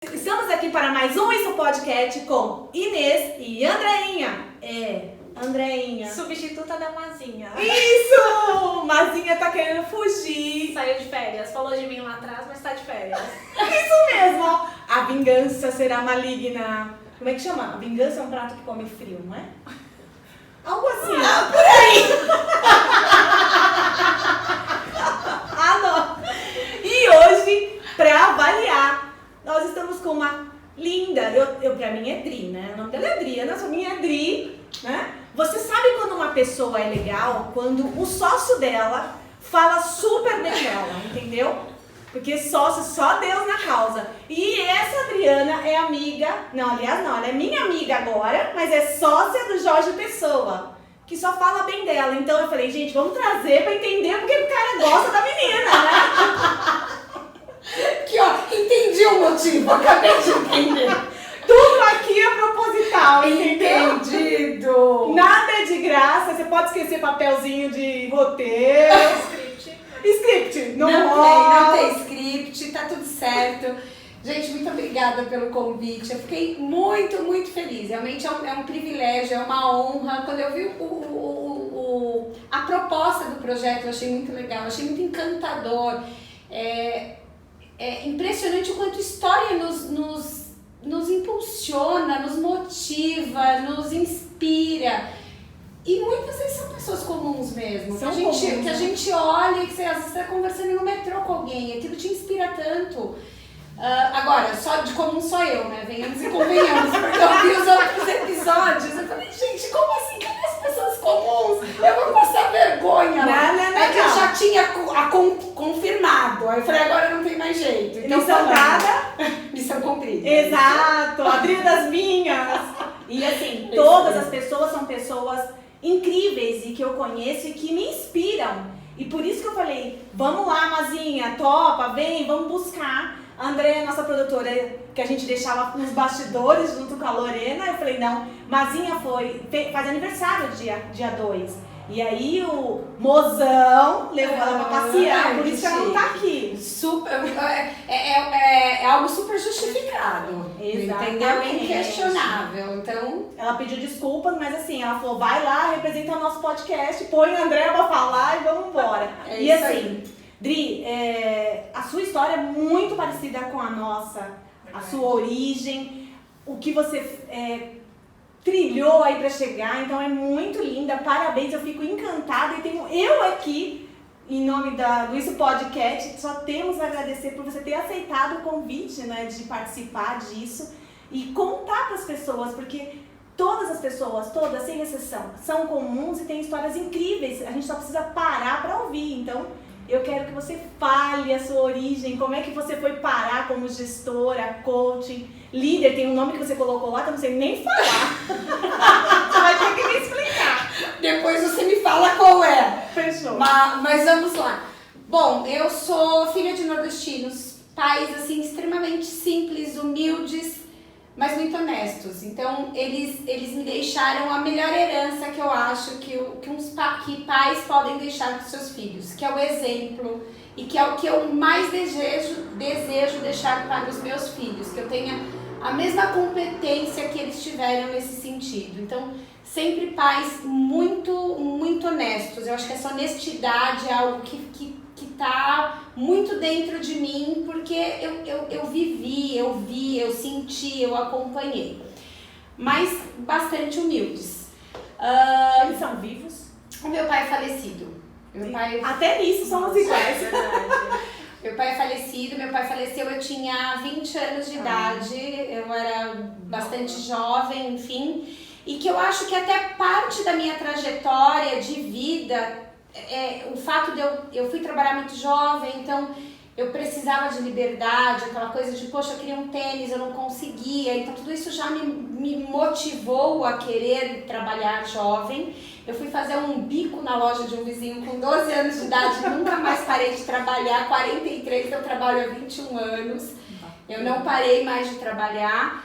Estamos aqui para mais um Isso Podcast com Inês e Andreinha. Andreinha. Substituta da Mazinha. Isso! Mazinha tá querendo fugir. Saiu de férias. Falou de mim lá atrás, mas tá de férias. Isso mesmo. A vingança será maligna. Como é que chama? A vingança é um prato que come frio, não é? Algo assim. Por aí! Não. E hoje, pra avaliar, nós estamos com uma linda, pra mim é Dri, né? O nome dela é Dri, a nossa minha é Dri, né? Você sabe quando uma pessoa é legal? Quando o sócio dela fala super bem dela, entendeu? Porque sócio, só Deus na causa. E essa Adriana é amiga, não, aliás não, ela é minha amiga agora, mas é sócia do Jorge Pessoa, que só fala bem dela. Então eu falei, gente, vamos trazer pra entender porque o cara gosta da menina, né? Aqui, ó, entendi o motivo, acabei de entender. Tudo aqui é proposital, entendeu? Entendido. Nada é de graça, você pode esquecer papelzinho de roteiro. Script, não tem script, tá tudo certo. Gente, muito obrigada pelo convite. Eu fiquei muito, muito feliz. Realmente é um privilégio, é uma honra. Quando eu vi a proposta do projeto, eu achei muito legal, achei muito encantador. É impressionante o quanto a história nos impulsiona, nos motiva, nos inspira. E muitas vezes são pessoas comuns mesmo. Que a gente olha e que você às vezes está conversando no metrô com alguém, aquilo te inspira tanto. Agora, só de comum sou eu, né? Venhamos e convenhamos, porque eu vi os outros episódios. Eu falei, gente, como assim? Cadê as pessoas comuns? Eu vou passar vergonha lá. Não. Que eu já tinha confirmado. Aí eu falei, agora não tem mais jeito. Então, missão dada. Missão cumprida. Exato, a Adri das minhas. E assim, todas as pessoas são pessoas incríveis e que eu conheço e que me inspiram. E por isso que eu falei, vamos lá, Mazinha, topa, vem, vamos buscar. A Andréia, nossa produtora, que a gente deixava nos bastidores junto com a Lorena, eu falei, não, Mazinha faz aniversário dia 2. E aí o mozão levou ela pra passear, por isso que ela não tá aqui. É algo super justificado. Exatamente. Entendeu? É inquestionável. Então, ela pediu desculpas, mas assim, ela falou, vai lá, representa o nosso podcast, põe a Andréia pra falar e vamos embora. E assim, aí. Dri, a sua história é muito parecida com a nossa, a sua origem, o que você trilhou aí pra chegar, então é muito linda, parabéns, eu fico encantada e tenho eu aqui, em nome do Isso Podcast, só temos a agradecer por você ter aceitado o convite, né, de participar disso e contar pras pessoas, porque todas as pessoas, todas, sem exceção, são comuns e têm histórias incríveis, a gente só precisa parar pra ouvir, então eu quero que você fale a sua origem, como é que você foi parar como gestora, coaching, líder, tem um nome que você colocou lá que eu não sei nem falar. Você vai ter que me explicar. Depois você me fala qual é. Fechou. Mas vamos lá. Bom, eu sou filha de nordestinos, pais assim extremamente simples, humildes, mas muito honestos. Então, eles me deixaram a melhor herança que eu acho que pais podem deixar para os seus filhos, que é o exemplo e que é o que eu mais desejo deixar para os meus filhos, que eu tenha a mesma competência que eles tiveram nesse sentido. Então, sempre pais muito, muito honestos. Eu acho que essa honestidade é algo que tá muito dentro de mim, porque eu vivi, eu vi, eu senti, eu acompanhei. Mas bastante humildes. Eles são vivos? O meu pai é falecido. Até nisso somos iguais. Meu pai é falecido, meu pai faleceu, eu tinha 20 anos de idade, eu era bastante jovem, enfim. E que eu acho que até parte da minha trajetória de vida... o fato de eu fui trabalhar muito jovem, então eu precisava de liberdade, aquela coisa de, poxa, eu queria um tênis, eu não conseguia, então tudo isso já me motivou a querer trabalhar jovem. Eu fui fazer um bico na loja de um vizinho com 12 anos de idade, nunca mais parei de trabalhar, 43 eu trabalho há 21 anos, eu não parei mais de trabalhar.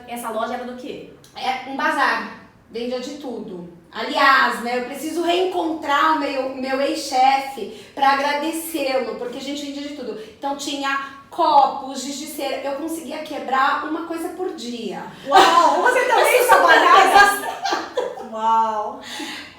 Essa loja era do quê? É um bazar, vendia de tudo. Aliás, né, eu preciso reencontrar o meu ex-chefe para agradecê-lo, porque a gente vendia de tudo. Então tinha copos, giz de cera. Eu conseguia quebrar uma coisa por dia. Uau! Você também trabalhava? Uau!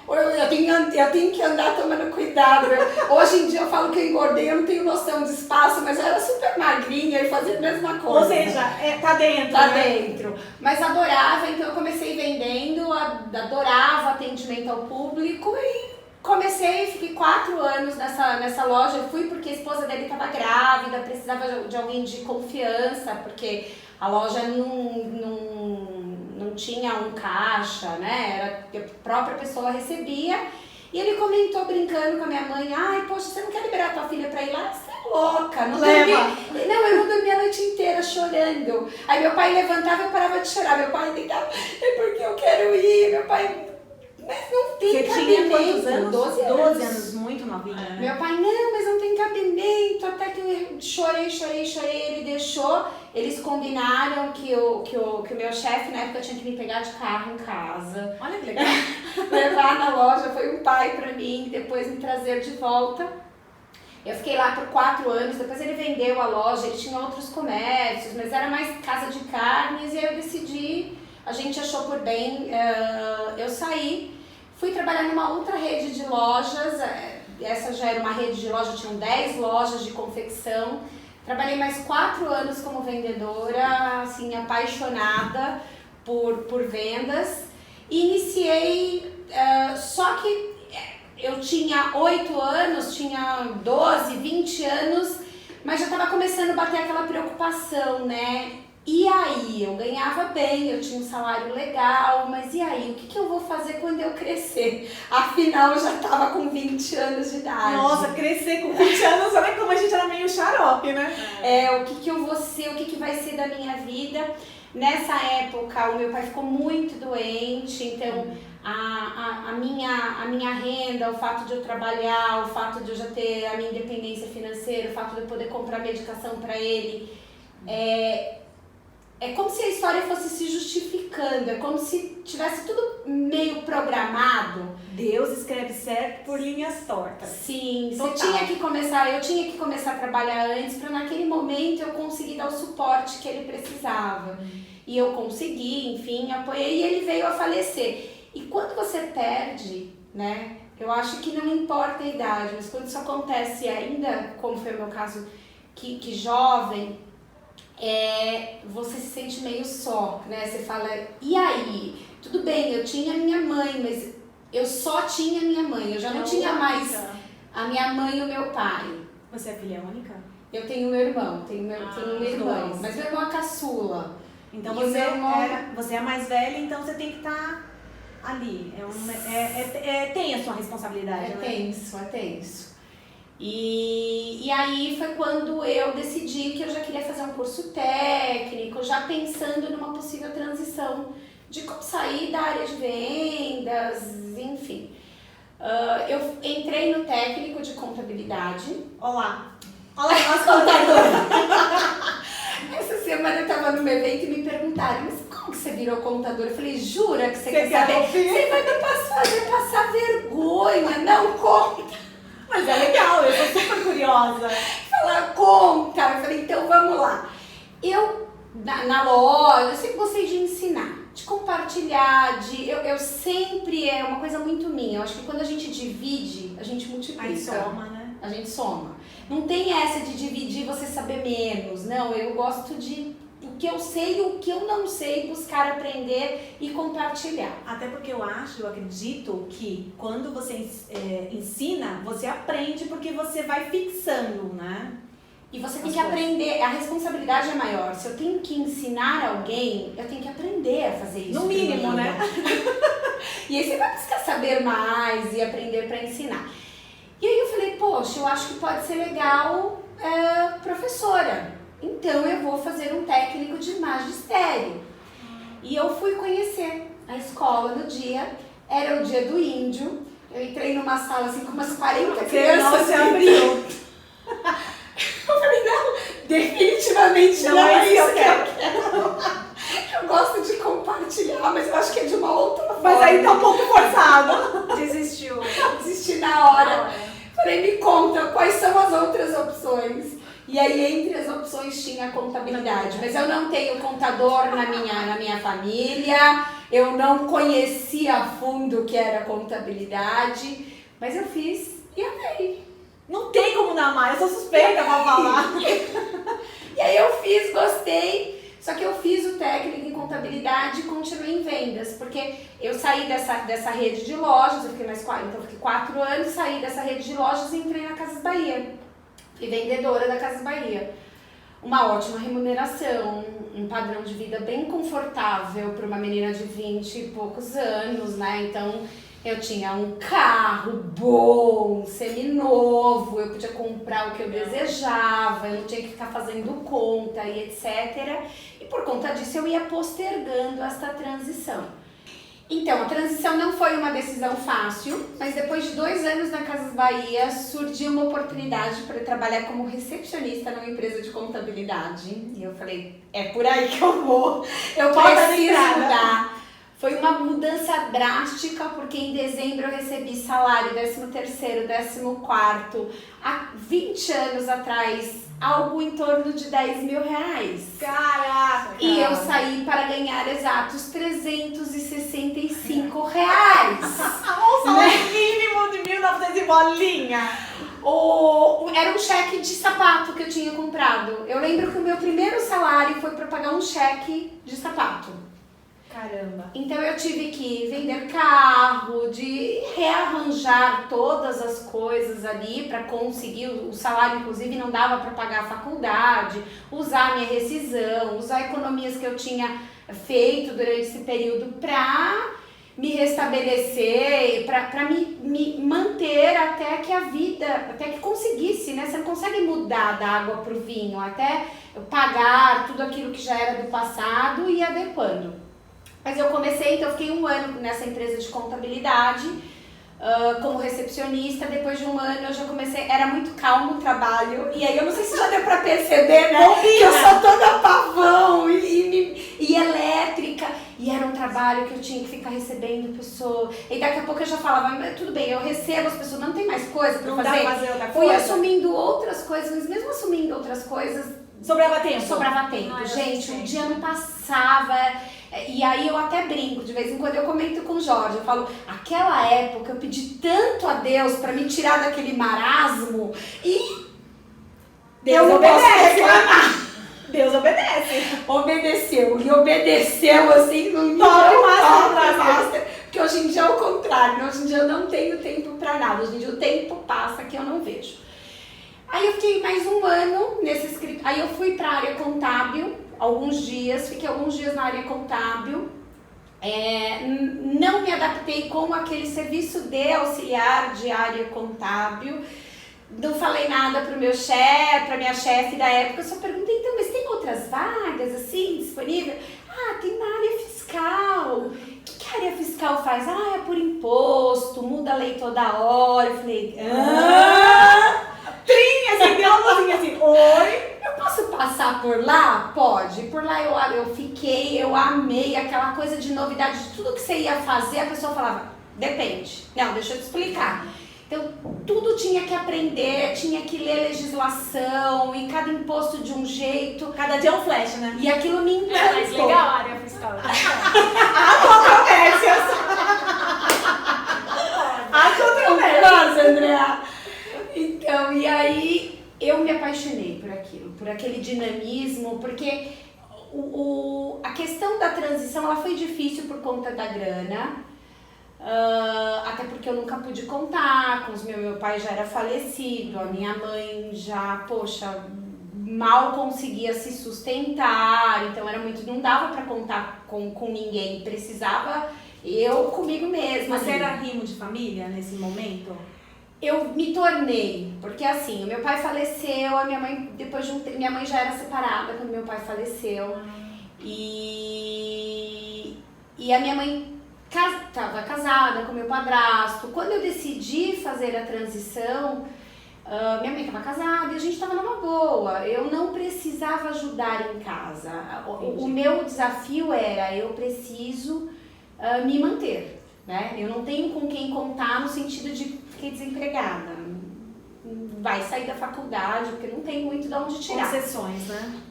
Eu tenho que andar tomando cuidado. Hoje em dia eu falo que eu engordei, eu não tenho noção de espaço, mas eu era super magrinha e fazia a mesma coisa. Ou seja, tá dentro, Tá né? dentro. Mas adorava, então eu comecei vendendo, adorava atendimento ao público e comecei, fiquei 4 anos nessa loja. Eu fui porque a esposa dele estava grávida, precisava de alguém de confiança, porque a loja não tinha um caixa, né? Era que a própria pessoa recebia. E ele comentou brincando com a minha mãe: ai, poxa, você não quer liberar tua filha pra ir lá? Você é louca, não dormi. Não, eu não dormi a noite inteira chorando. Aí meu pai levantava e eu parava de chorar. Meu pai tentava: é porque eu quero ir. Meu pai: mas não tem cabimento. Você tinha quantos anos? 12 anos. 12 anos, muito novinha. Meu pai: não, mas não tem cabimento. Até que eu chorei, ele deixou. Eles combinaram que o meu chefe, na época, tinha que me pegar de carro em casa. Olha que legal. Levar na loja, foi um pai pra mim, depois me trazer de volta. Eu fiquei lá por 4 anos, depois ele vendeu a loja, ele tinha outros comércios, mas era mais casa de carnes, e aí eu decidi, a gente achou por bem, eu saí, fui trabalhar numa outra rede de lojas, essa já era uma rede de lojas, tinham 10 lojas de confecção. Trabalhei mais 4 anos como vendedora, assim, apaixonada por vendas. Iniciei, só que eu tinha 8 anos, tinha 12, 20 anos, mas já estava começando a bater aquela preocupação, né? E aí, eu ganhava bem, eu tinha um salário legal, mas e aí, o que eu vou fazer quando eu crescer? Afinal, eu já estava com 20 anos de idade. Nossa, crescer com 20 anos, olha como a gente era meio xarope, né? O que eu vou ser, o que vai ser da minha vida. Nessa época, o meu pai ficou muito doente, então a minha renda, o fato de eu trabalhar, o fato de eu já ter a minha independência financeira, o fato de eu poder comprar medicação para ele, é como se a história fosse se justificando, é como se tivesse tudo meio programado. Deus escreve certo por linhas tortas. Sim, Total. eu tinha que começar a trabalhar antes para naquele momento eu conseguir dar o suporte que ele precisava. E eu consegui, enfim, apoiei e ele veio a falecer. E quando você perde, né, eu acho que não importa a idade, mas quando isso acontece ainda, como foi o meu caso, que jovem, você se sente meio só, né? Você fala, e aí? Tudo bem, eu tinha minha mãe, mas eu só tinha minha mãe, eu já não tinha mais a minha mãe e o meu pai. Você é filha única? Eu tenho meu irmão, tenho um irmão, dois. mas meu irmão é caçula. Então E você é a mais velha, então você tem que estar ali. Tem a sua responsabilidade, né? É tenso. E aí foi quando eu decidi que eu já queria fazer um curso técnico, já pensando numa possível transição de como sair da área de vendas, enfim. Eu entrei no técnico de contabilidade. Olá, nossa contadora. Essa semana eu tava num evento e me perguntaram, mas como que você virou contadora? Eu falei, jura que você quer quer saber? ouvir? Você vai me fazer passar vergonha, não conta. Mas é legal, eu sou super curiosa. Falar, conta. Eu falei, então vamos lá. Eu, na loja, eu sempre gostei de ensinar, de compartilhar, eu sempre, é uma coisa muito minha. Eu acho que quando a gente divide, a gente multiplica. Aí soma, né? A gente soma. Não tem essa de dividir você saber menos. Não, eu gosto de o que eu sei e o que eu não sei, buscar aprender e compartilhar. Até porque eu acredito que quando você ensina, você aprende porque você vai fixando, né? E você tem que aprender, a responsabilidade é maior. Se eu tenho que ensinar alguém, eu tenho que aprender a fazer isso. No mínimo, né? E aí você vai buscar saber mais e aprender para ensinar. E aí eu falei, poxa, eu acho que pode ser legal professora. Então eu vou fazer um técnico de magistério. E eu fui conhecer a escola no dia, era o dia do índio. Eu entrei numa sala assim com umas 40 crianças. Você abriu. Eu falei, não, definitivamente não é isso que eu quero. Eu gosto de compartilhar, mas eu acho que é de uma outra forma. Mas aí tá um pouco forçado. Desistiu. Desisti na hora. Falei, me conta, quais são as outras opções? E aí, entre as opções, tinha a contabilidade. Mas eu não tenho contador na minha família, eu não conhecia a fundo o que era contabilidade, mas eu fiz e amei. Não tem como dar mais, eu sou suspeita pra falar. E aí eu fiz, gostei. Só que eu fiz o técnico em contabilidade e continuei em vendas, porque eu saí dessa rede de lojas, eu fiquei 4 anos, saí dessa rede de lojas e entrei na Casas Bahia. Fui vendedora da Casas Bahia. Uma ótima remuneração, um padrão de vida bem confortável para uma menina de 20 e poucos anos, né? Então eu tinha um carro bom, seminovo, eu podia comprar o que eu desejava, eu não tinha que ficar fazendo conta e etc. E por conta disso eu ia postergando esta transição. Então, a transição não foi uma decisão fácil, mas depois de 2 anos na Casas Bahia, surgiu uma oportunidade para trabalhar como recepcionista numa empresa de contabilidade. E eu falei, é por aí que eu vou, eu preciso mudar. Foi uma mudança drástica, porque em dezembro eu recebi salário 13º, 14º, há 20 anos atrás, algo em torno de 10 mil reais. Caraca! E eu saí para ganhar exatos 365 reais. Um salário mínimo de 1.900 e bolinha. Era um cheque de sapato que eu tinha comprado. Eu lembro que o meu primeiro salário foi para pagar um cheque de sapato. Caramba. Então eu tive que vender carro, de rearranjar todas as coisas ali para conseguir o salário, inclusive não dava para pagar a faculdade, usar a minha rescisão, usar economias que eu tinha feito durante esse período para me restabelecer, para me manter até que a vida, até que conseguisse, né? Você não consegue mudar da água pro vinho, até eu pagar tudo aquilo que já era do passado e ir adequando. Mas eu comecei, então eu fiquei 1 ano nessa empresa de contabilidade, como recepcionista. Depois de 1 ano eu já comecei, era muito calmo o trabalho, e aí eu não sei se já deu pra perceber, né? Que eu sou toda pavão e elétrica, e era um trabalho que eu tinha que ficar recebendo pessoas, e daqui a pouco eu já falava, tudo bem, eu recebo as pessoas, não tem mais coisa pra fazer. Dá pra fazer outra Fui coisa. assumindo outras coisas, mas mesmo assumindo outras coisas, Sobrava tempo. Gente, um dia não passava. E aí eu até brinco, de vez em quando eu comento com o Jorge, eu falo, aquela época eu pedi tanto a Deus pra me tirar daquele marasmo e Deus eu obedece. não posso reclamar. Deus obedece. Obedeceu, e obedeceu assim no nível master, porque hoje em dia é o contrário, hoje em dia eu não tenho tempo pra nada, hoje em dia o tempo passa que eu não vejo. Aí eu fiquei mais 1 ano nesse escritório, aí eu fui pra área contábil, fiquei alguns dias na área contábil, não me adaptei com aquele serviço de auxiliar de área contábil, não falei nada pra minha chefe da época, eu só perguntei, então, mas tem outras vagas assim disponíveis? Ah, tem na área fiscal. O que a área fiscal faz? Ah, é por imposto, muda a lei toda hora. Eu falei, Trinha, assim, deu uma luzinha assim, oi. Eu posso passar por lá? Pode. Por lá eu fiquei, eu amei aquela coisa de novidade, de tudo que você ia fazer, a pessoa falava, depende. Não, deixa eu te explicar. Então, tudo tinha que aprender, tinha que ler legislação, e cada imposto de um jeito. Cada dia é um flash, né? E aquilo me encantou. É mais legal a área fiscal. Há controvérsias. Há controvérsias. Nossa, Andrea. Então, e aí eu me apaixonei por aquilo, por aquele dinamismo, porque a questão da transição ela foi difícil por conta da grana. Até porque eu nunca pude contar com meu pai já era falecido, a minha mãe já, mal conseguia se sustentar, então era muito, não dava pra contar com ninguém, precisava eu comigo mesma. Você era rimo de família nesse momento? Eu me tornei, porque assim, o meu pai faleceu, a minha mãe, depois de minha mãe já era separada quando meu pai faleceu, e a minha mãe estava casada com meu padrasto. Quando eu decidi fazer a transição, minha mãe estava casada e a gente estava numa boa. Eu não precisava ajudar em casa. O meu desafio era, eu preciso me manter, né? Eu não tenho com quem contar no sentido de fiquei desempregada. vai sair da faculdade, porque não tem muito de onde tirar. Concessões, né?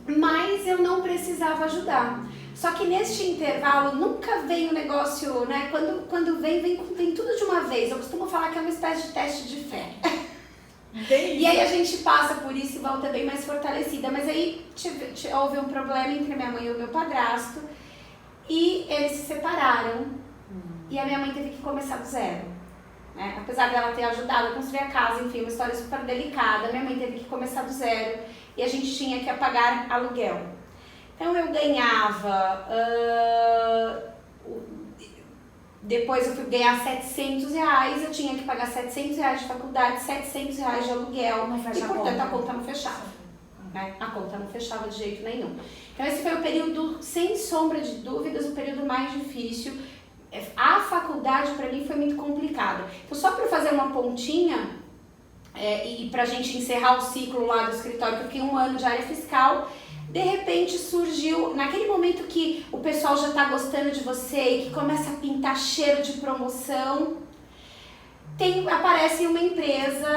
Mas eu não precisava ajudar. Só que neste intervalo nunca vem o negócio, né? Quando vem tudo de uma vez. Eu costumo falar que é uma espécie de teste de fé. E aí a gente passa por isso e volta bem mais fortalecida. Mas aí houve um problema entre minha mãe e o meu padrasto. E eles se separaram. E a minha mãe teve que começar do zero. Né? Apesar dela ter ajudado a construir a casa, enfim, uma história super delicada. Minha mãe teve que começar do zero. E a gente tinha que pagar aluguel. Então eu ganhava... depois eu fui ganhar R$700, eu tinha que pagar R$700 de faculdade, R$700 de aluguel. E portanto a conta não fechava. Né? A conta não fechava de jeito nenhum. Então esse foi o período, sem sombra de dúvidas, o período mais difícil. A faculdade para mim foi muito complicada. Então só para fazer uma pontinha, e pra gente encerrar o ciclo lá do escritório, que eu fiquei 1 ano de área fiscal, de repente surgiu, naquele momento que o pessoal já tá gostando de você e que começa a pintar cheiro de promoção, aparece uma empresa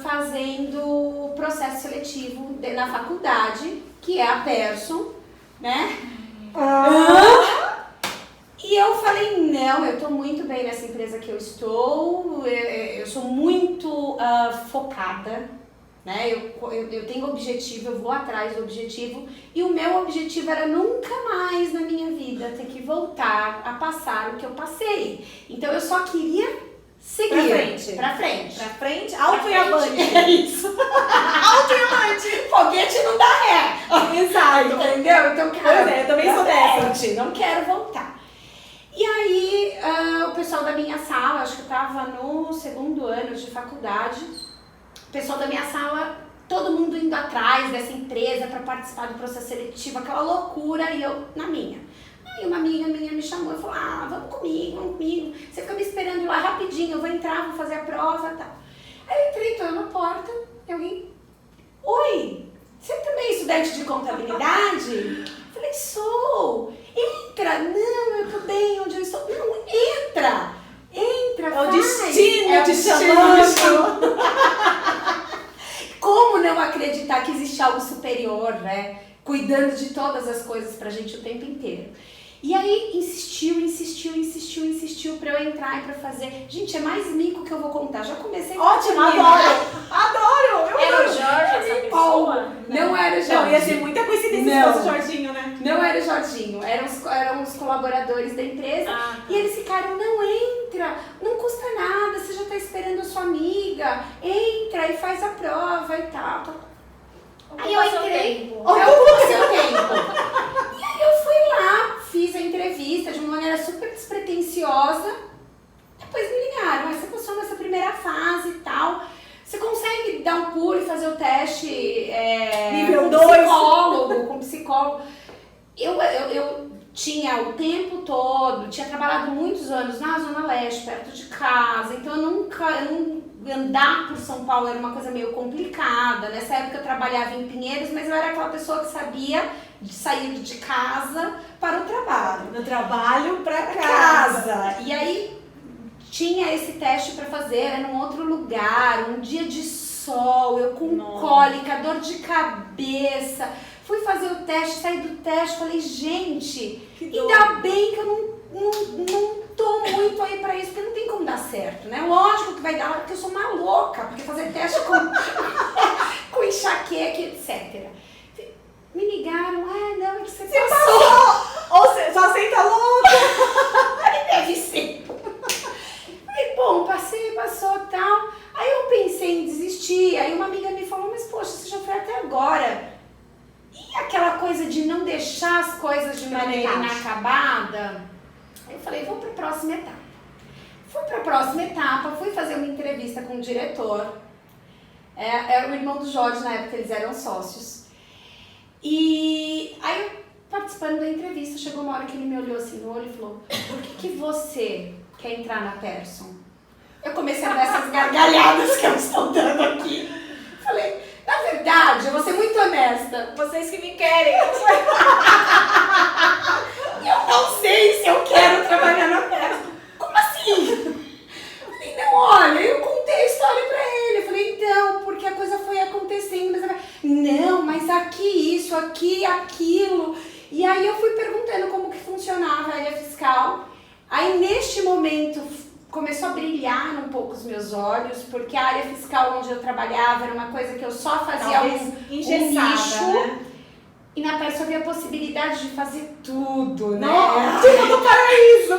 fazendo processo seletivo na faculdade, que é a Persson, né? E eu falei, não, eu tô muito bem nessa empresa que eu estou, eu sou muito focada, né? Eu tenho objetivo, eu vou atrás do objetivo, e o meu objetivo era nunca mais na minha vida ter que voltar a passar o que eu passei. Então eu só queria seguir. Pra frente. Alto e avante. É isso. Alto e avante. Foguete não dá ré. Exato. Entendeu? Então, cara, eu também sou dessa. Não quero voltar. E aí, o pessoal da minha sala, acho que eu tava no 2º ano de faculdade, o pessoal da minha sala, todo mundo indo atrás dessa empresa para participar do processo seletivo, aquela loucura, e eu na minha. Aí uma amiga minha me chamou e falou, vamos comigo, você fica me esperando lá rapidinho, eu vou entrar, vou fazer a prova e tal. Aí eu entrei, tô na porta, e alguém, oi, você também é estudante de contabilidade? Eu falei, sou. Entra, não, eu tô bem onde eu estou. Não, entra, É o vai. destino te chamando. Como não acreditar que existe algo superior, né? Cuidando de todas as coisas pra gente o tempo inteiro. E aí insistiu pra eu entrar e pra fazer. Gente, é mais mico que eu vou contar. Já comecei com Ótimo, a adoro. Era o Jorge essa pessoa? Não era o Jorge. Não, ia ser muita coincidência se fosse o Jorginho, né? Não era o Jorginho, eram os colaboradores da empresa. E eles ficaram, não entra, não custa nada, você já tá esperando a sua amiga, entra e faz a prova e tal. Aí eu entrei, ocupa seu tempo. E aí eu fui lá, fiz a entrevista de uma maneira super despretensiosa. Depois me ligaram, você passou nessa primeira fase e tal. Você consegue dar um pulo e fazer o teste nível 2 com psicólogo? Eu tinha o tempo todo, tinha trabalhado muitos anos na Zona Leste, perto de casa, então andar por São Paulo era uma coisa meio complicada. Nessa época eu trabalhava em Pinheiros, mas eu era aquela pessoa que sabia sair de casa para o trabalho. Do trabalho pra casa. E aí tinha esse teste para fazer, era num outro lugar, um dia de sol, eu com cólica, dor de cabeça. Fui fazer o teste, saí do teste, falei, gente, ainda bem que eu não tô muito aí pra isso, porque não tem como dar certo, né? Lógico que vai dar, porque eu sou uma louca, porque fazer teste com enxaqueca, etc. Me ligaram, não, é que você passou. Ou você só aceita louca. Deve ser. Falei, bom, passou e tal. Aí eu pensei em desistir, aí uma amiga me falou, mas poxa, você já foi até agora. E aquela coisa de não deixar as coisas de maneira inacabada? Aí eu falei, vou para a próxima etapa. Fui para a próxima etapa, fui fazer uma entrevista com o diretor. Era o irmão do Jorge, na época eles eram sócios. E aí, participando da entrevista, chegou uma hora que ele me olhou assim no olho e falou, por que você quer entrar na Persson? Eu comecei a dar essas gargalhadas que eu estou dando aqui. Falei, na verdade, eu vou ser muito honesta. Vocês que me querem. Eu não sei se eu quero trabalhar na Persson. Como assim? Eu falei, não, olha, eu contei a história pra ele. Eu falei, então, legal. Aí neste momento começou a brilhar um pouco os meus olhos, porque a área fiscal onde eu trabalhava era uma coisa que eu só fazia um nicho. Né? E na Perso eu vi a possibilidade de fazer tudo, né? Tipo do paraíso!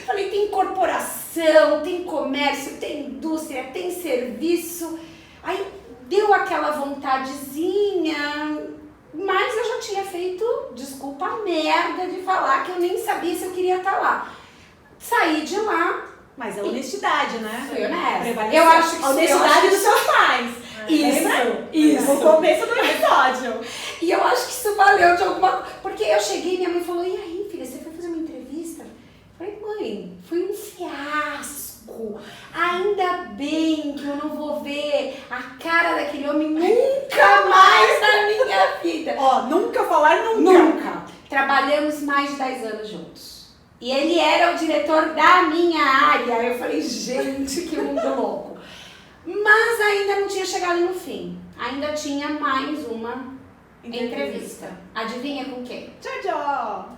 Falei, tem corporação, tem comércio, tem indústria, tem serviço. Aí deu aquela vontadezinha, mas eu já tinha feito, desculpa a merda de falar que eu nem sabia se eu queria estar lá. Saí de lá. Mas é honestidade, né? Fui honesta. Prevaleceu. Eu acho que a honestidade dos seus pais. Isso. O começo do episódio. E eu acho que isso valeu de alguma coisa. Porque eu cheguei e minha mãe falou, e aí, filha, você foi fazer uma entrevista? Eu falei, mãe, foi um fiasco. Ainda bem que eu não vou ver a cara daquele homem nunca mais na minha vida. Ó, nunca falar nunca. Nunca. Trabalhamos mais de 10 anos juntos. E ele era o diretor da minha área. Eu falei, gente, que mundo louco. Mas ainda não tinha chegado no fim. Ainda tinha mais uma entrevista. Adivinha com quem? Tchau.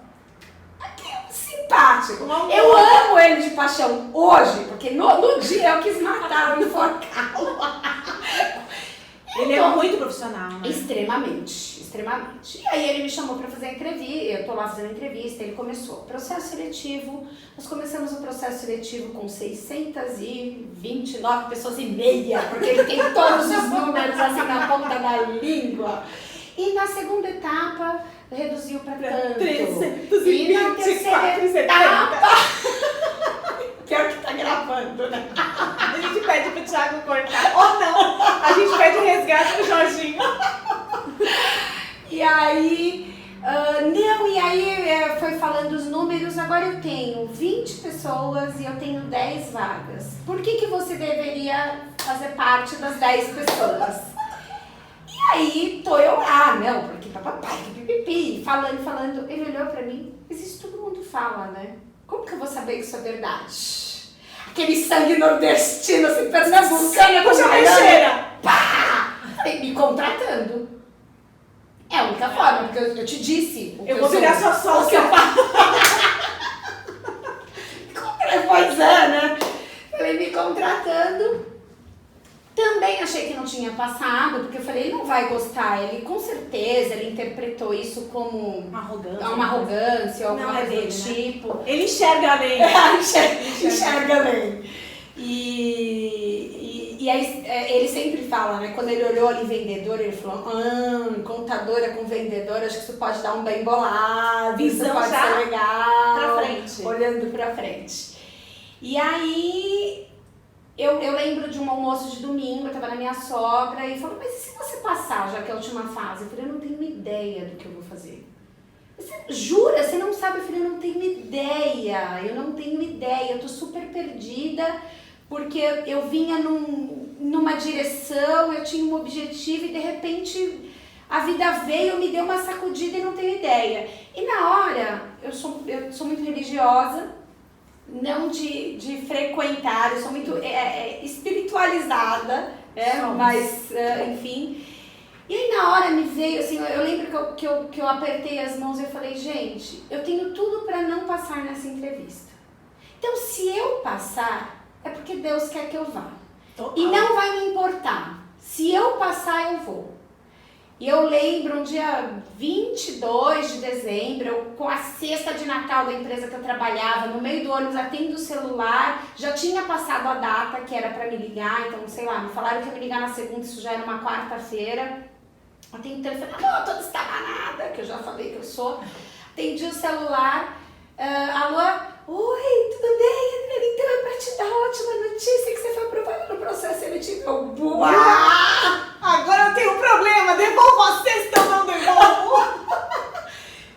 Aquele simpático. Eu amo ele de paixão hoje, porque no dia eu quis matá-lo, enforcá-lo. Ele é muito profissional, né? Extremamente. E aí ele me chamou para fazer a entrevista, eu tô lá fazendo a entrevista, ele começou. Processo seletivo, nós começamos o processo seletivo com 629 pessoas e meia, porque ele tem todos os números assim na ponta da língua. E na segunda etapa, reduziu para tanto. 324 e na terceira etapa... Pior que tá gravando, né? A gente pede pro Thiago cortar. Ou não, a gente pede resgate pro Jorginho. E aí, foi falando os números, agora eu tenho 20 pessoas e eu tenho 10 vagas. Por que você deveria fazer parte das 10 pessoas? E aí, tô eu lá, não, porque papai, que pipipi, falando. Ele olhou pra mim, mas isso todo mundo fala, né? Como que eu vou saber que isso é verdade? Aquele sangue nordestino, assim, pernambucana, puxa a peixeira! Pá! Me contratando. É a única forma, porque eu te disse. Eu vou virar sua sócia. Pois é, né? Falei, me contratando. Também achei que não tinha passado, porque eu falei, ele não vai gostar. Ele, com certeza, ele interpretou isso como uma arrogância ou alguma coisa do tipo. Né? Ele enxerga além. Enxerga além. E aí, ele sempre fala, né? Quando ele olhou ali vendedor, ele falou, contadora com vendedor, acho que isso pode dar um bem bolado. Visão isso pode já ser legal. Pra frente. Olhando pra frente. E aí... Eu lembro de um almoço de domingo, eu tava na minha sogra e falou, mas e se você passar, já que é a última fase? Eu falei, eu não tenho ideia do que eu vou fazer. Você jura? Você não sabe? Eu falei, eu não tenho ideia, eu tô super perdida, porque eu vinha numa direção, eu tinha um objetivo e de repente a vida veio, me deu uma sacudida e não tenho ideia. E na hora, eu sou muito religiosa, não de frequentar, eu sou muito espiritualizada, mas enfim. E aí na hora me veio, assim, eu lembro que eu apertei as mãos e eu falei, gente, eu tenho tudo para não passar nessa entrevista. Então se eu passar, é porque Deus quer que eu vá. Total. E não vai me importar, se eu passar eu vou. E eu lembro um dia 22 de dezembro, eu, com a cesta de Natal da empresa que eu trabalhava, no meio do ônibus, atendo o celular, já tinha passado a data que era para me ligar, então, sei lá, me falaram que ia me ligar na segunda, isso já era uma quarta-feira. Atendo o telefone, alô, toda estabanada, que eu já falei que eu sou. Atendi o celular, alô, oi, tudo bem, Adriana? Então é pra te dar a ótima notícia que você foi aprovada no processo seletivo. Agora eu tenho um problema, devolvo a cesta ou não devolvo?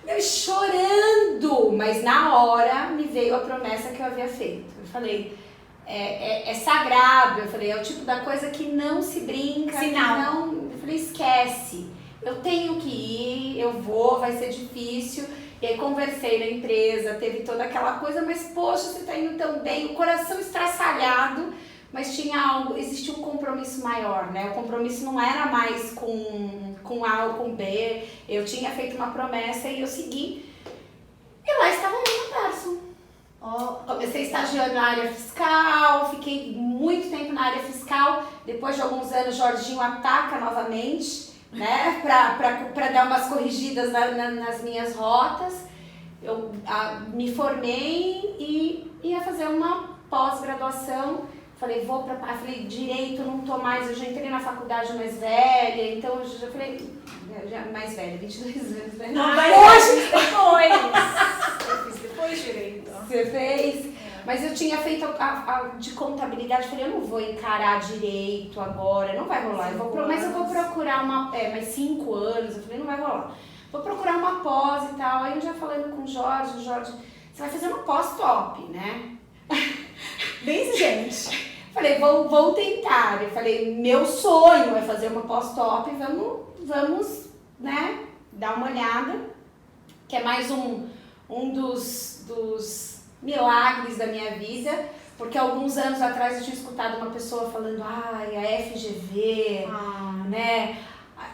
Eu chorando, mas na hora me veio a promessa que eu havia feito. Eu falei, é sagrado, eu falei, é o tipo da coisa que não se brinca, Sinal. que não, eu falei, esquece, eu tenho que ir, eu vou, vai ser difícil. E aí conversei na empresa, teve toda aquela coisa, mas poxa, você tá indo tão bem, o coração estraçalhado, mas existia um compromisso maior, né? O compromisso não era mais com A ou com B, eu tinha feito uma promessa e eu segui. E lá estava eu na Perso. comecei estagiando na área fiscal, fiquei muito tempo na área fiscal. Depois de alguns anos, Jorginho ataca novamente, né? Pra dar umas corrigidas nas minhas rotas. Eu me formei e ia fazer uma pós-graduação. Falei, falei, direito, não tô mais, eu já entrei na faculdade mais velha, então eu já falei, mais velha, 22 anos, né? Não, mas hoje, depois. Eu fiz depois direito. Você fez? Mas eu tinha feito a de contabilidade, falei, eu não vou encarar direito agora, não vai rolar, mas eu vou procurar mais 5 anos, eu falei, não vai rolar. Vou procurar uma pós e tal, aí eu já falando com o Jorge, você vai fazer uma pós-top, né? Bem exigente. Falei, vou tentar. Eu falei, meu sonho é fazer uma pós-top, vamos, né, dar uma olhada, que é mais um dos milagres da minha vida, porque alguns anos atrás eu tinha escutado uma pessoa falando, ai, a FGV, né,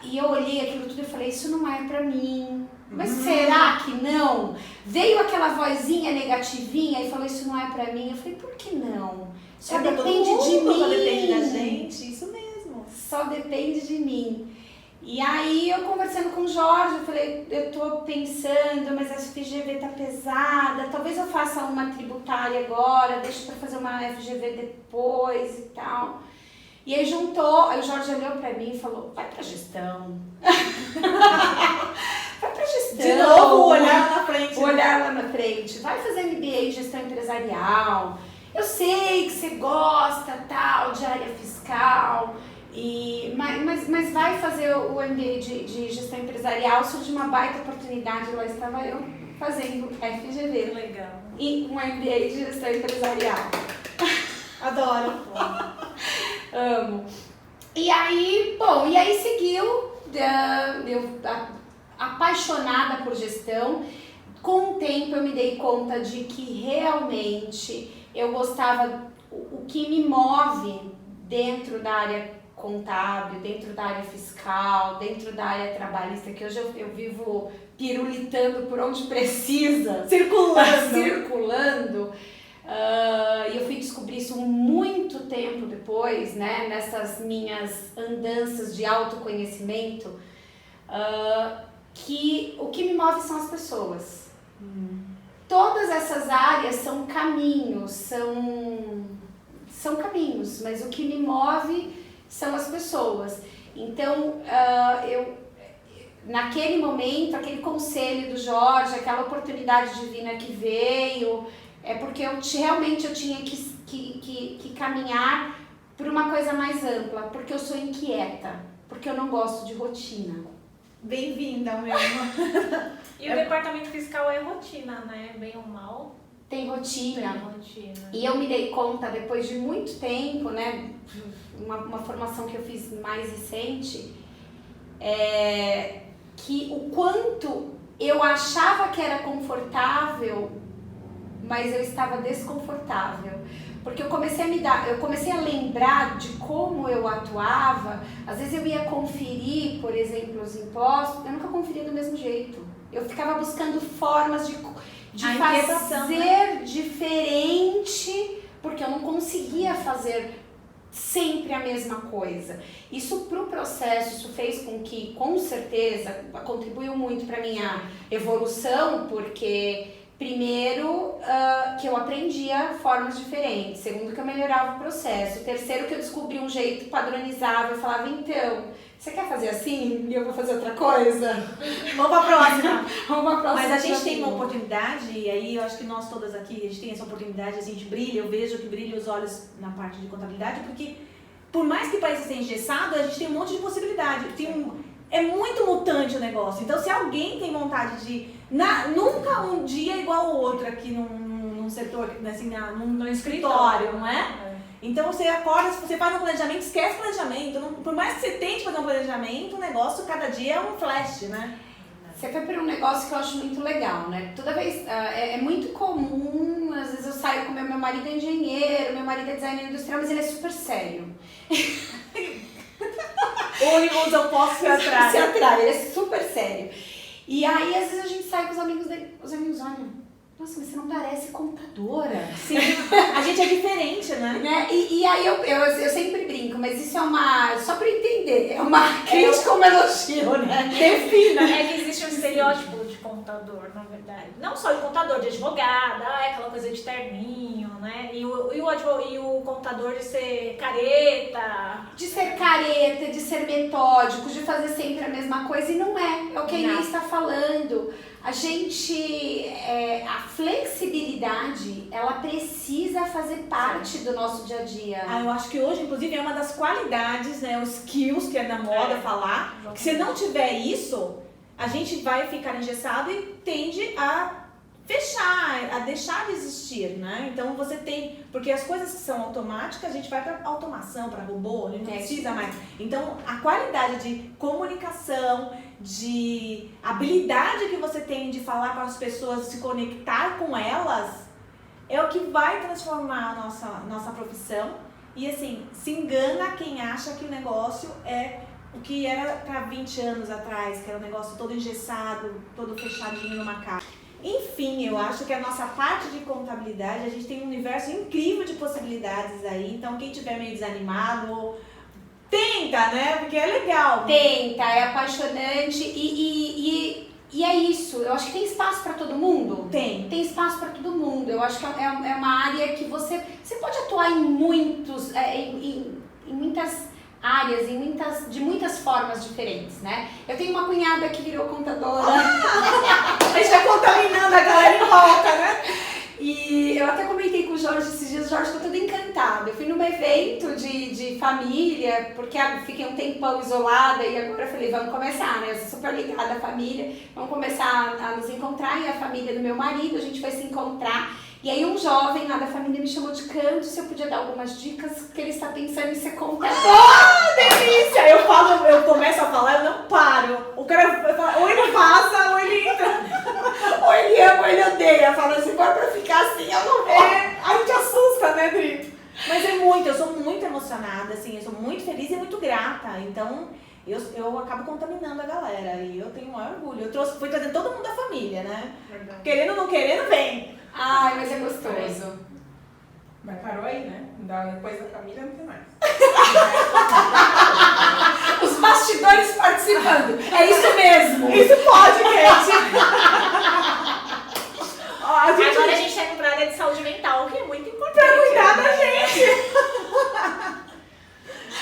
e eu olhei aquilo tudo e falei, isso não é pra mim. Mas será que não? Veio aquela vozinha negativinha e falou, isso não é pra mim. Eu falei, por que não? Só depende de mim. Só depende da gente, isso mesmo. Só depende de mim. E aí eu conversando com o Jorge, eu falei, eu tô pensando, mas a FGV tá pesada, talvez eu faça uma tributária agora, deixa pra fazer uma FGV depois e tal. E aí aí o Jorge olhou pra mim e falou, vai pra gestão. Vai pra gestão. De novo, olhar lá na frente. Olhar lá na frente. Vai fazer MBA em gestão empresarial. Eu sei que você gosta, tal, de área fiscal. Mas vai fazer o MBA de gestão empresarial. Surge uma baita oportunidade. Lá estava eu fazendo FGV. Legal. E um MBA de gestão empresarial. Adoro. Amo. E aí seguiu. Eu apaixonada por gestão. Com o tempo eu me dei conta de que realmente eu gostava, o que me move dentro da área contábil, dentro da área fiscal, dentro da área trabalhista, que hoje eu vivo pirulitando por onde precisa, circulando. E eu fui descobrir isso muito tempo depois, né, nessas minhas andanças de autoconhecimento, que o que me move são as pessoas. Todas essas áreas são caminhos, são caminhos, mas o que me move são as pessoas. Então, naquele momento, aquele conselho do Jorge, aquela oportunidade divina que veio, é porque realmente eu tinha que caminhar por uma coisa mais ampla, porque eu sou inquieta, porque eu não gosto de rotina. Bem-vinda ao meu irmão. E o departamento fiscal é rotina, né? Bem ou mal. Tem rotina. Tem rotina. E eu me dei conta, depois de muito tempo, né? Uma formação que eu fiz mais recente, que o quanto eu achava que era confortável, mas eu estava desconfortável. Porque eu comecei a lembrar de como eu atuava. Às vezes eu ia conferir, por exemplo, os impostos, eu nunca conferia do mesmo jeito. Eu ficava buscando formas de fazer diferente, porque eu não conseguia fazer sempre a mesma coisa. Isso pro processo, isso fez com que, com certeza, contribuiu muito para minha evolução, porque primeiro, que eu aprendia formas diferentes. Segundo, que eu melhorava o processo. Terceiro, que eu descobri um jeito padronizado. Eu falava, então, você quer fazer assim e eu vou fazer outra coisa? Vamos pra próxima. Vamos pra próxima. Mas a gente tem uma oportunidade, e aí eu acho que nós todas aqui, a gente tem essa oportunidade, a gente brilha, eu vejo que brilha os olhos na parte de contabilidade, porque por mais que o país seja engessado, a gente tem um monte de possibilidade. É muito mutante o negócio. Então, se alguém tem vontade de... nunca um dia é igual ao outro aqui num setor, assim, num escritório, não é? Então, você acorda, se você faz um planejamento, esquece o planejamento. Por mais que você tente fazer um planejamento, o negócio, cada dia é um flash, né? Você foi por um negócio que eu acho muito legal, né? Toda vez, é muito comum, às vezes eu saio com meu marido é engenheiro, meu marido é designer industrial, mas ele é super sério. Os opostos se atraem. Se atrai, ele é super sério. E aí, às vezes a gente sai com os amigos dele, os amigos olham, nossa, mas você não parece contadora. Sim, a gente é diferente, né? E aí eu sempre brinco, mas isso é uma, só pra entender, é uma crítica ou um elogio, né? Defina. É que existe um estereótipo de contador, na verdade. Não só de contador, de advogado, aquela coisa de terninho, né? E o contador de ser careta. De ser careta, de ser metódico, de fazer sempre a mesma coisa, e não é. É o que a Inês está falando. A gente, a flexibilidade, ela precisa fazer parte do nosso dia a dia. Eu acho que hoje, inclusive, é uma das qualidades, né, os skills que é da moda falar, que se não tiver isso, a gente vai ficar engessado e tende a fechar, a deixar de existir, né? Então você tem, porque as coisas que são automáticas, a gente vai para automação, para robô, a gente não precisa mais. Então a qualidade de comunicação, de habilidade que você tem de falar com as pessoas, se conectar com elas, é o que vai transformar a nossa profissão. E assim, se engana quem acha que o negócio é o que era para 20 anos atrás, que era um negócio todo engessado, todo fechadinho numa caixa. Enfim, eu acho que a nossa parte de contabilidade, a gente tem um universo incrível de possibilidades aí. Então, quem tiver meio desanimado, tenta, né? Porque é legal. Tenta, é apaixonante e é isso. Eu acho que tem espaço para todo mundo. Tem espaço para todo mundo. Eu acho que é uma área que você pode atuar em muitas áreas, de muitas formas diferentes, né? Eu tenho uma cunhada que virou contadora. A gente vai contaminando a galera em volta, né? E eu até comentei com o Jorge esses dias, o Jorge ficou todo encantado. Eu fui num evento de família, porque eu fiquei um tempão isolada e agora eu falei, vamos começar, né? Eu sou super ligada à família, vamos começar a nos encontrar, e a família do meu marido, a gente vai se encontrar. E aí um jovem lá da família me chamou de canto, se eu podia dar algumas dicas, porque ele está pensando em ser contador. Delícia! Eu começo a falar, eu não paro. O cara fala, ou ele passa, ou ele entra. Ou ele ama, ou ele odeia. Fala, se for pra ficar assim, eu não vou. A gente assusta, né, Dri? Mas eu sou muito emocionada, assim, eu sou muito feliz e muito grata. Então, eu acabo contaminando a galera e eu tenho o maior orgulho. Fui trazendo todo mundo da família, né? Verdade. Querendo ou não querendo, vem. Ai, mas é gostoso. Mas parou aí, né? Depois da família não tem mais. Os bastidores participando. É isso mesmo. Isso pode, Kate. Agora a gente tá indo pra área de saúde mental, que é muito importante. Pra cuidar da gente.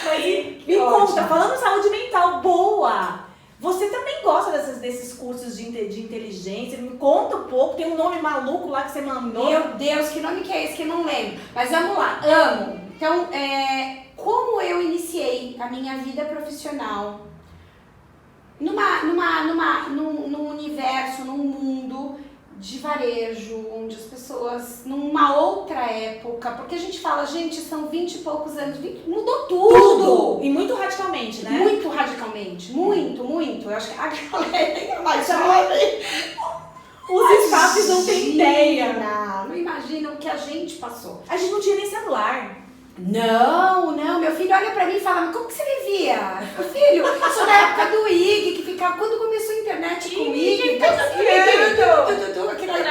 Mas me conta, falando em saúde mental boa, você também gosta desses cursos de inteligência? Me conta um pouco, tem um nome maluco lá que você mandou. Meu Deus, que nome que é esse que eu não lembro? Mas vamos lá, amo. Então, como eu iniciei a minha vida profissional num universo, num mundo de varejo, onde as pessoas, numa outra época, porque a gente fala, gente, são 20 e poucos anos, mudou tudo! E muito radicalmente, né? Muito radicalmente, muito. Eu acho que a galera é mais jovem. Os staffs não têm ideia. Não imaginam o que a gente passou. A gente não tinha nem celular. Não, meu filho olha pra mim e fala, mas como que você vivia? Meu filho, eu sou da época do IG, que ficava, quando começou a internet com o IG, aquela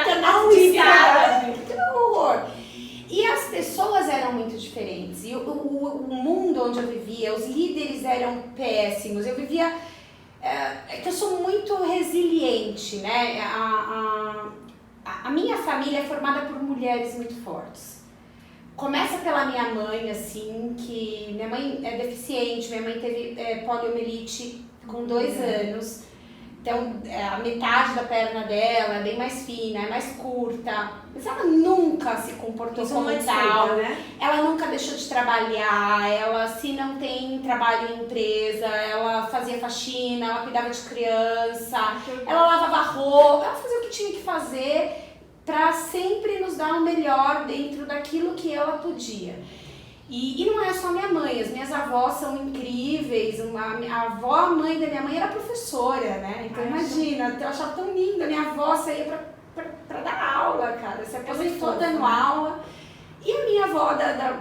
internet que horror. E as pessoas eram muito diferentes, e o mundo onde eu vivia, os líderes eram péssimos, eu vivia, é que eu sou muito resiliente, né? A minha família é formada por mulheres muito fortes. Começa pela minha mãe, assim, que minha mãe é deficiente, minha mãe teve poliomielite com 2 anos. Então, a metade da perna dela é bem mais fina, é mais curta. Mas ela nunca se comportou como tal. Né? Ela nunca deixou de trabalhar. Ela, se não tem trabalho em empresa, ela fazia faxina, ela cuidava de criança, ela lavava roupa, ela fazia o que tinha que fazer para sempre nos dar o melhor dentro daquilo que ela podia. E não é só minha mãe, as minhas avós são incríveis. A avó, a mãe da minha mãe era professora, né? Então imagina, eu achava tão linda, minha avó saía pra dar aula, cara, se aposentou dando aula. E a minha avó,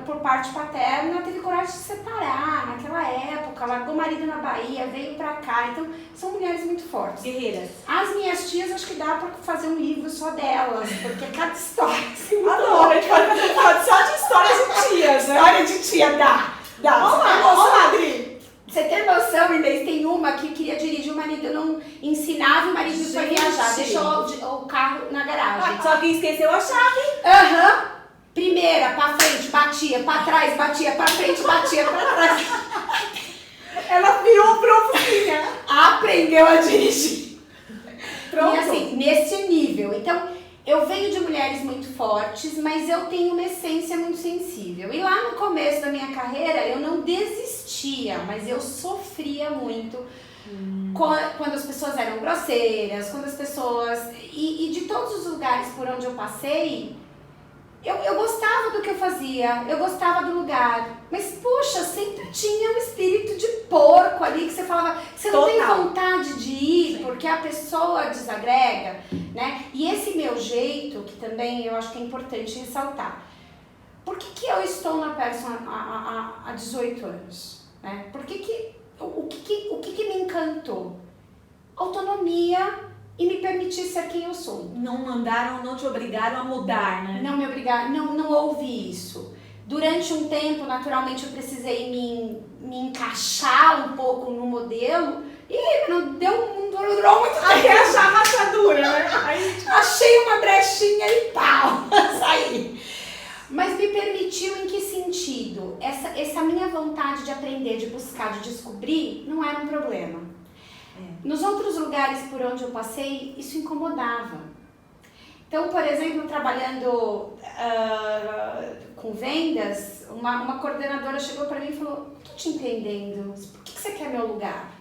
por parte paterna, teve coragem de se separar naquela época, largou o marido na Bahia, veio pra cá. Então, são mulheres muito fortes. Guerreiras. As minhas tias, acho que dá pra fazer um livro só delas, porque cada história... Assim, Adoro, a gente pode fazer um episódio só de histórias de tias, né? História de tia, dá. Vamos lá, Adri. Você tem noção, Inês? Tem uma que queria dirigir, o marido não ensinava, o marido foi viajar, deixou o carro na garagem. Só que esqueceu a chave. Aham. Primeira, pra frente, batia, pra trás, batia, pra frente, batia, pra trás. Ela virou profusinha. Aprendeu a dirigir. Pronto. E assim, nesse nível. Então, eu venho de mulheres muito fortes, mas eu tenho uma essência muito sensível. E lá no começo da minha carreira, eu não desistia, mas eu sofria muito quando as pessoas eram grosseiras, quando as pessoas... E de todos os lugares por onde eu passei, eu gostava do que eu fazia, eu gostava do lugar. Mas, puxa, sempre tinha um espírito de porco ali que você falava, você não tem vontade de ir porque a pessoa desagrega, né? E esse meu jeito, que também eu acho que é importante ressaltar. Por que eu estou na Persson há 18 anos? Né? O que me encantou? Autonomia e me permitir ser quem eu sou. Não te obrigaram a mudar, né? Não me obrigaram, não houve isso. Durante um tempo, naturalmente, eu precisei me encaixar um pouco no modelo e não durou muito tempo. Até achar a rachadura, né? Achei uma brechinha e pau, saí. Mas me permitiu em que sentido? Essa minha vontade de aprender, de buscar, de descobrir, não era um problema. Nos outros lugares por onde eu passei, isso incomodava. Então, por exemplo, trabalhando com vendas, uma coordenadora chegou para mim e falou, não tô te entendendo, por que você quer meu lugar?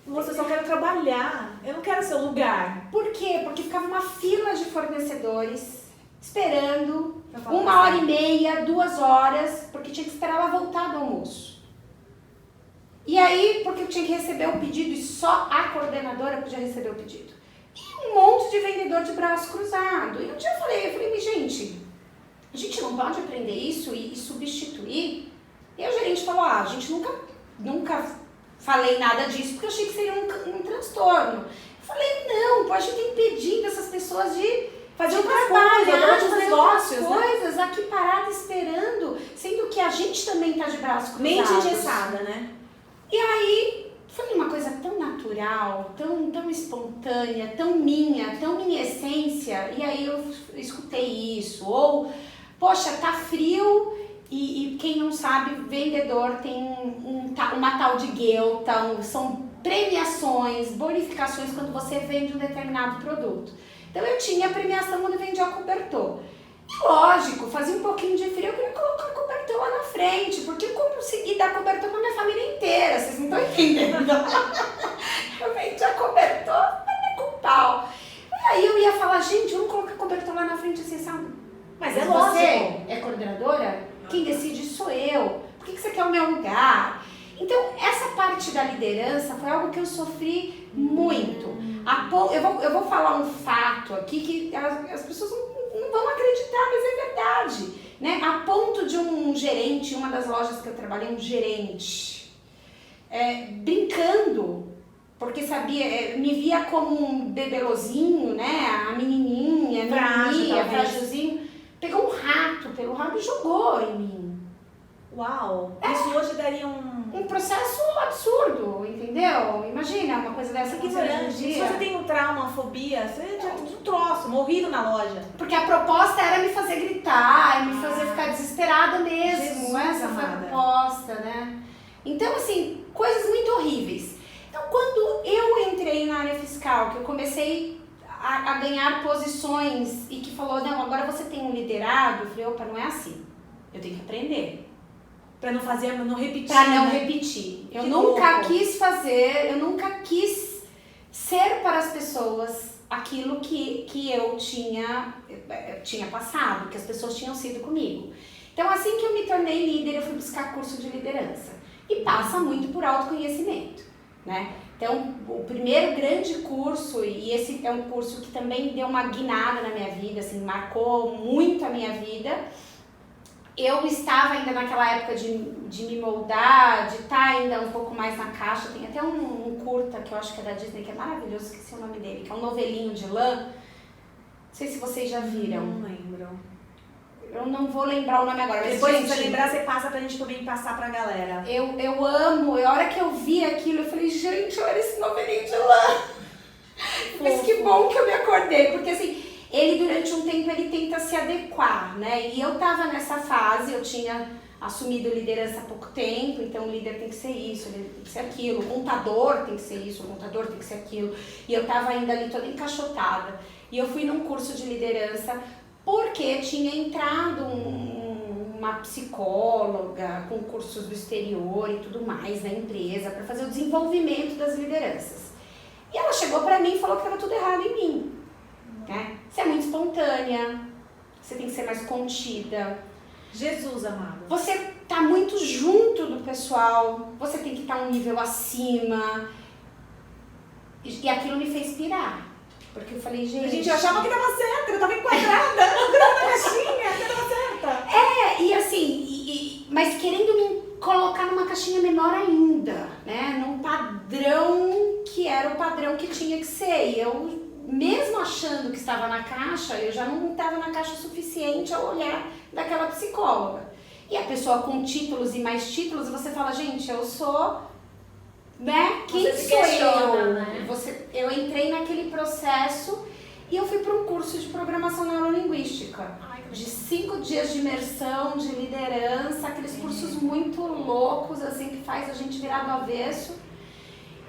Moça, eu só quero trabalhar, eu não quero seu lugar. Por quê? Porque ficava uma fila de fornecedores esperando 1h30, 2 horas, porque tinha que esperar ela voltar do almoço. E aí, porque eu tinha que receber o pedido e só a coordenadora podia receber o pedido. E um monte de vendedor de braço cruzado. E um dia eu falei, mas gente, a gente não pode aprender isso e substituir? E o gerente falou, a gente nunca falei nada disso, porque eu achei que seria um transtorno. Eu falei, não, pode ter impedido essas pessoas de fazer outras coisas, fazer negócios, outras coisas, aqui parada esperando, sendo que a gente também tá de braço cruzado. Mente engessada, né? E aí, foi uma coisa tão natural, tão espontânea, tão minha essência, e aí eu escutei isso. Ou, poxa, tá frio e quem não sabe, vendedor tem uma tal de guelta, são premiações, bonificações quando você vende um determinado produto. Então eu tinha a premiação quando eu vendia cobertor. Lógico, fazia um pouquinho de frio, eu queria colocar cobertor lá na frente, porque eu consegui dar cobertor pra minha família inteira, vocês não estão entendendo. Eu vendia cobertor, mas com pau. E aí eu ia falar, gente, vamos colocar cobertor lá na frente, assim, sabe? Mas é lógico. Você é coordenadora? Quem decide sou eu. Por que você quer o meu lugar? Então, essa parte da liderança foi algo que eu sofri muito. Eu vou falar um fato aqui que as pessoas não vão acreditar, mas é verdade, né? A ponto de um gerente, uma das lojas que eu trabalhei, um gerente, brincando, porque sabia, me via como um bebelozinho, né? A menininha, frágilzinho, pegou um rato pelo rabo e jogou em mim. Uau! Isso hoje daria um processo absurdo, entendeu? Imagina uma coisa dessa que Se você tem um trauma, uma fobia, você já tem um troço, morrido na loja. Porque a proposta era me fazer gritar, me fazer ficar desesperada mesmo. Jesus, essa foi a amada. proposta, né? Então, assim, coisas muito horríveis. Então, quando eu entrei na área fiscal, que eu comecei a ganhar posições e que falou, não, agora você tem um liderado, eu falei, opa, não é assim. Eu tenho que aprender. Pra não repetir. Pra não né? repetir. Eu Que nunca louco. eu nunca quis ser para as pessoas aquilo que eu tinha passado, que as pessoas tinham sido comigo. Então, assim que eu me tornei líder, eu fui buscar curso de liderança. E passa muito por autoconhecimento, né? Então, o primeiro grande curso, e esse é um curso que também deu uma guinada na minha vida, assim, marcou muito a minha vida, eu estava ainda naquela época de me moldar, de estar ainda um pouco mais na caixa. Tem até um curta que eu acho que é da Disney, que é maravilhoso, esqueci o nome dele, que é um novelinho de lã. Não sei se vocês já viram. Não lembro. Eu não vou lembrar o nome agora. Mas, depois, gente, se você lembrar, você passa pra gente também passar pra galera. Eu amo. A hora que eu vi aquilo, eu falei, gente, olha esse novelinho de lã. Mas que bom que eu me acordei. Porque assim, ele durante um tempo, ele tenta se adequar, né? E eu tava nessa fase, eu tinha assumido liderança há pouco tempo. Então, o líder tem que ser isso, o líder tem que ser aquilo. O contador tem que ser isso, o contador tem que ser aquilo. E eu tava ainda ali toda encaixotada. E eu fui num curso de liderança porque tinha entrado uma psicóloga com cursos do exterior e tudo mais na empresa para fazer o desenvolvimento das lideranças. E ela chegou para mim e falou que estava tudo errado em mim. Né? Você é muito espontânea, você tem que ser mais contida. Jesus, amado. Você tá muito junto do pessoal, você tem que estar um nível acima. E aquilo me fez pirar. Porque eu falei, gente... eu achava que dava certo, eu tava enquadrada, na caixinha, que dava certo. E assim, mas querendo me colocar numa caixinha menor ainda, né? Num padrão que era o padrão que tinha que ser. E eu, mesmo achando que estava na caixa, eu já não estava na caixa o suficiente ao olhar daquela psicóloga. E a pessoa com títulos e mais títulos, você fala, gente, eu sou... Né? Quem você sou questiona, eu? né? Eu entrei naquele processo e eu fui para um curso de programação neurolinguística. Ai, que De 5 dias de imersão, de liderança, aqueles cursos muito loucos, assim, que faz a gente virar do avesso.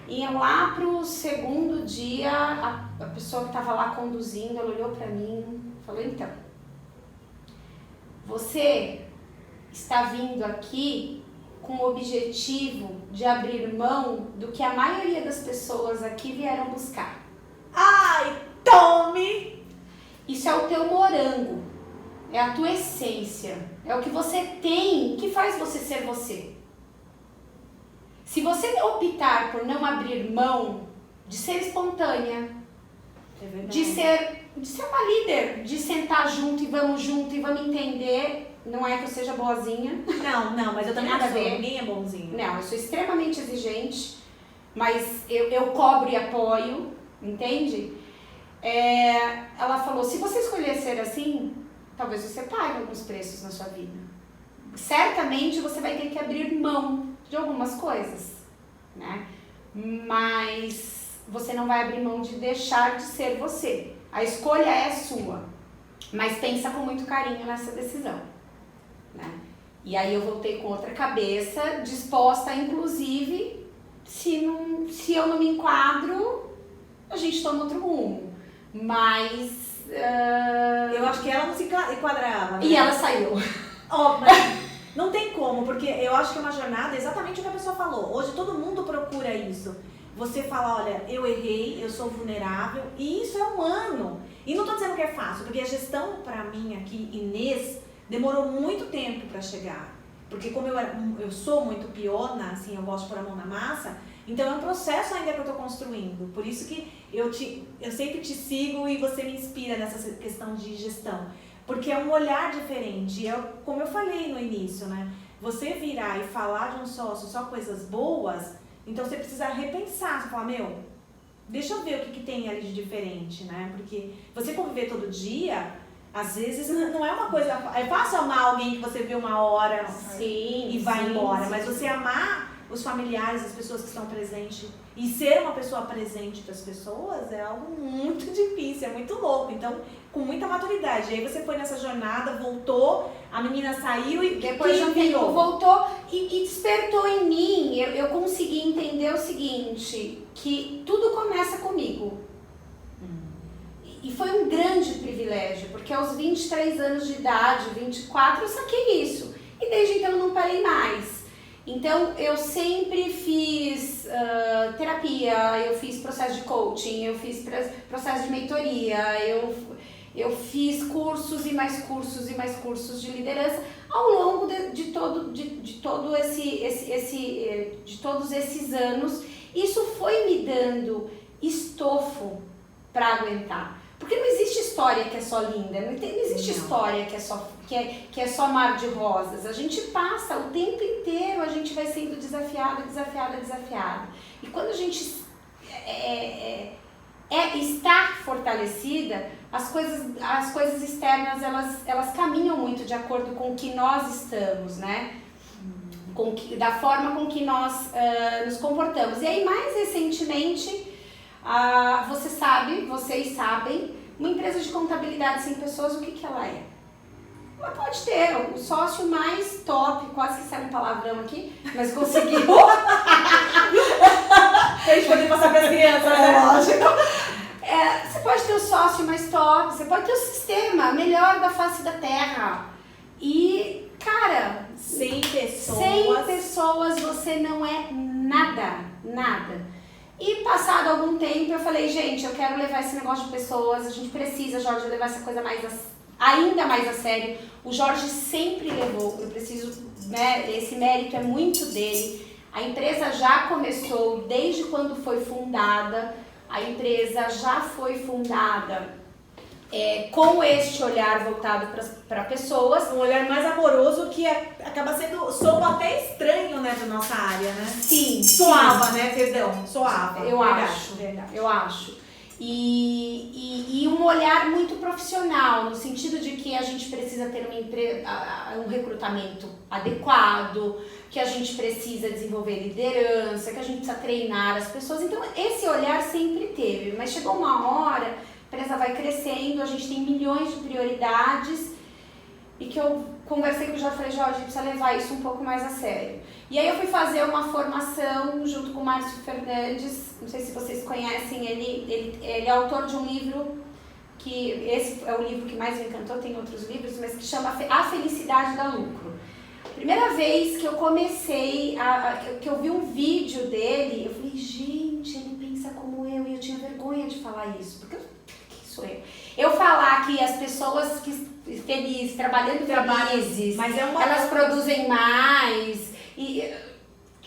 E lá pro segundo dia, a pessoa que estava lá conduzindo, ela olhou para mim e falou, então, você está vindo aqui com o objetivo de abrir mão do que a maioria das pessoas aqui vieram buscar. Ai, tome! Isso é o teu morango, é a tua essência, é o que você tem que faz você ser você. Se você optar por não abrir mão de ser espontânea, de ser uma líder, de sentar junto e vamos entender. Não é que eu seja boazinha. Não, mas eu também Nada não a sou. ver. Ninguém é bonzinho. Não, eu sou extremamente exigente, mas eu cobro e apoio, entende? Ela falou, se você escolher ser assim, talvez você pague alguns preços na sua vida. Certamente você vai ter que abrir mão de algumas coisas, né? Mas você não vai abrir mão de deixar de ser você. A escolha é sua, mas pensa com muito carinho nessa decisão, né? E aí eu voltei com outra cabeça, disposta, inclusive, se eu não me enquadro, a gente toma outro rumo. Mas... Eu acho que ela não se enquadrava, né? E ela saiu. Ó, mas não tem como, porque eu acho que é uma jornada, exatamente o que a pessoa falou. Hoje todo mundo procura isso. Você fala, olha, eu errei, eu sou vulnerável, e isso é humano. E não tô dizendo que é fácil, porque a gestão, pra mim aqui, Inês, demorou muito tempo pra chegar. Porque como eu sou muito piona, assim, eu gosto de pôr a mão na massa, então é um processo ainda que eu tô construindo. Por isso que eu sempre te sigo e você me inspira nessa questão de gestão. Porque é um olhar diferente. Como eu falei no início, né? Você virar e falar de um sócio só coisas boas, então você precisa repensar. Você fala, deixa eu ver o que tem ali de diferente, né? Porque você conviver todo dia, às vezes não é uma coisa... É fácil amar alguém que você vê uma hora e vai embora. Mas você amar os familiares, as pessoas que estão presentes e ser uma pessoa presente para as pessoas é algo muito difícil, é muito louco. Então, com muita maturidade. Aí você foi nessa jornada, voltou, a menina saiu e depois de um tempo voltou e despertou em mim. Eu consegui entender o seguinte, que tudo começa comigo. E foi um grande privilégio, porque aos 23 anos de idade, 24, eu saquei isso. E desde então eu não parei mais. Então, eu sempre fiz terapia, eu fiz processo de coaching, eu fiz processo de mentoria, eu fiz cursos e mais cursos e mais cursos de liderança ao longo de todos esses anos. Isso foi me dando estofo para aguentar. Porque não existe história que é só linda, não existe história que é só mar de rosas. A gente passa o tempo inteiro, a gente vai sendo desafiada. E quando a gente está fortalecida, as coisas externas, elas caminham muito de acordo com o que nós estamos, né? Da forma com que nós nos comportamos. E aí, mais recentemente, vocês sabem, uma empresa de contabilidade sem pessoas, o que ela é? Ela pode ter o sócio mais top, quase que sai um palavrão aqui, mas conseguiu. Pra gente poder passar para as crianças, né? Lógico. Você pode ter o sócio mais top, você pode ter o sistema melhor da face da terra. E, cara, 100 pessoas. 100 pessoas você não é nada. E passado algum tempo eu falei, gente, eu quero levar esse negócio de pessoas, a gente precisa, Jorge, levar essa coisa ainda mais a sério. O Jorge sempre levou, eu preciso, né, esse mérito é muito dele. A empresa já começou desde quando foi fundada, a empresa já foi fundada com este olhar voltado para pessoas. Um olhar mais amoroso que acaba soa até estranho, né, da nossa área, né? Sim. Soava, né, perdão, soava. Eu Verdade. acho. E um olhar muito profissional, no sentido de que a gente precisa ter um recrutamento adequado, que a gente precisa desenvolver liderança, que a gente precisa treinar as pessoas. Então, esse olhar sempre teve, mas chegou uma hora, a empresa vai crescendo, a gente tem milhões de prioridades, e que eu conversei com o Jorge e falei, Jorge, a gente precisa levar isso um pouco mais a sério. E aí eu fui fazer uma formação junto com o Márcio Fernandes, não sei se vocês conhecem, ele é autor de um livro, que esse é o livro que mais me encantou, tem outros livros, mas que chama A Felicidade dá Lucro. Primeira vez que eu comecei, que eu vi um vídeo dele, eu falei, gente, ele pensa como eu, e eu tinha vergonha de falar isso, porque quem sou eu? Eu falar que as pessoas felizes, trabalhando felizes, mas elas produzem mais, e,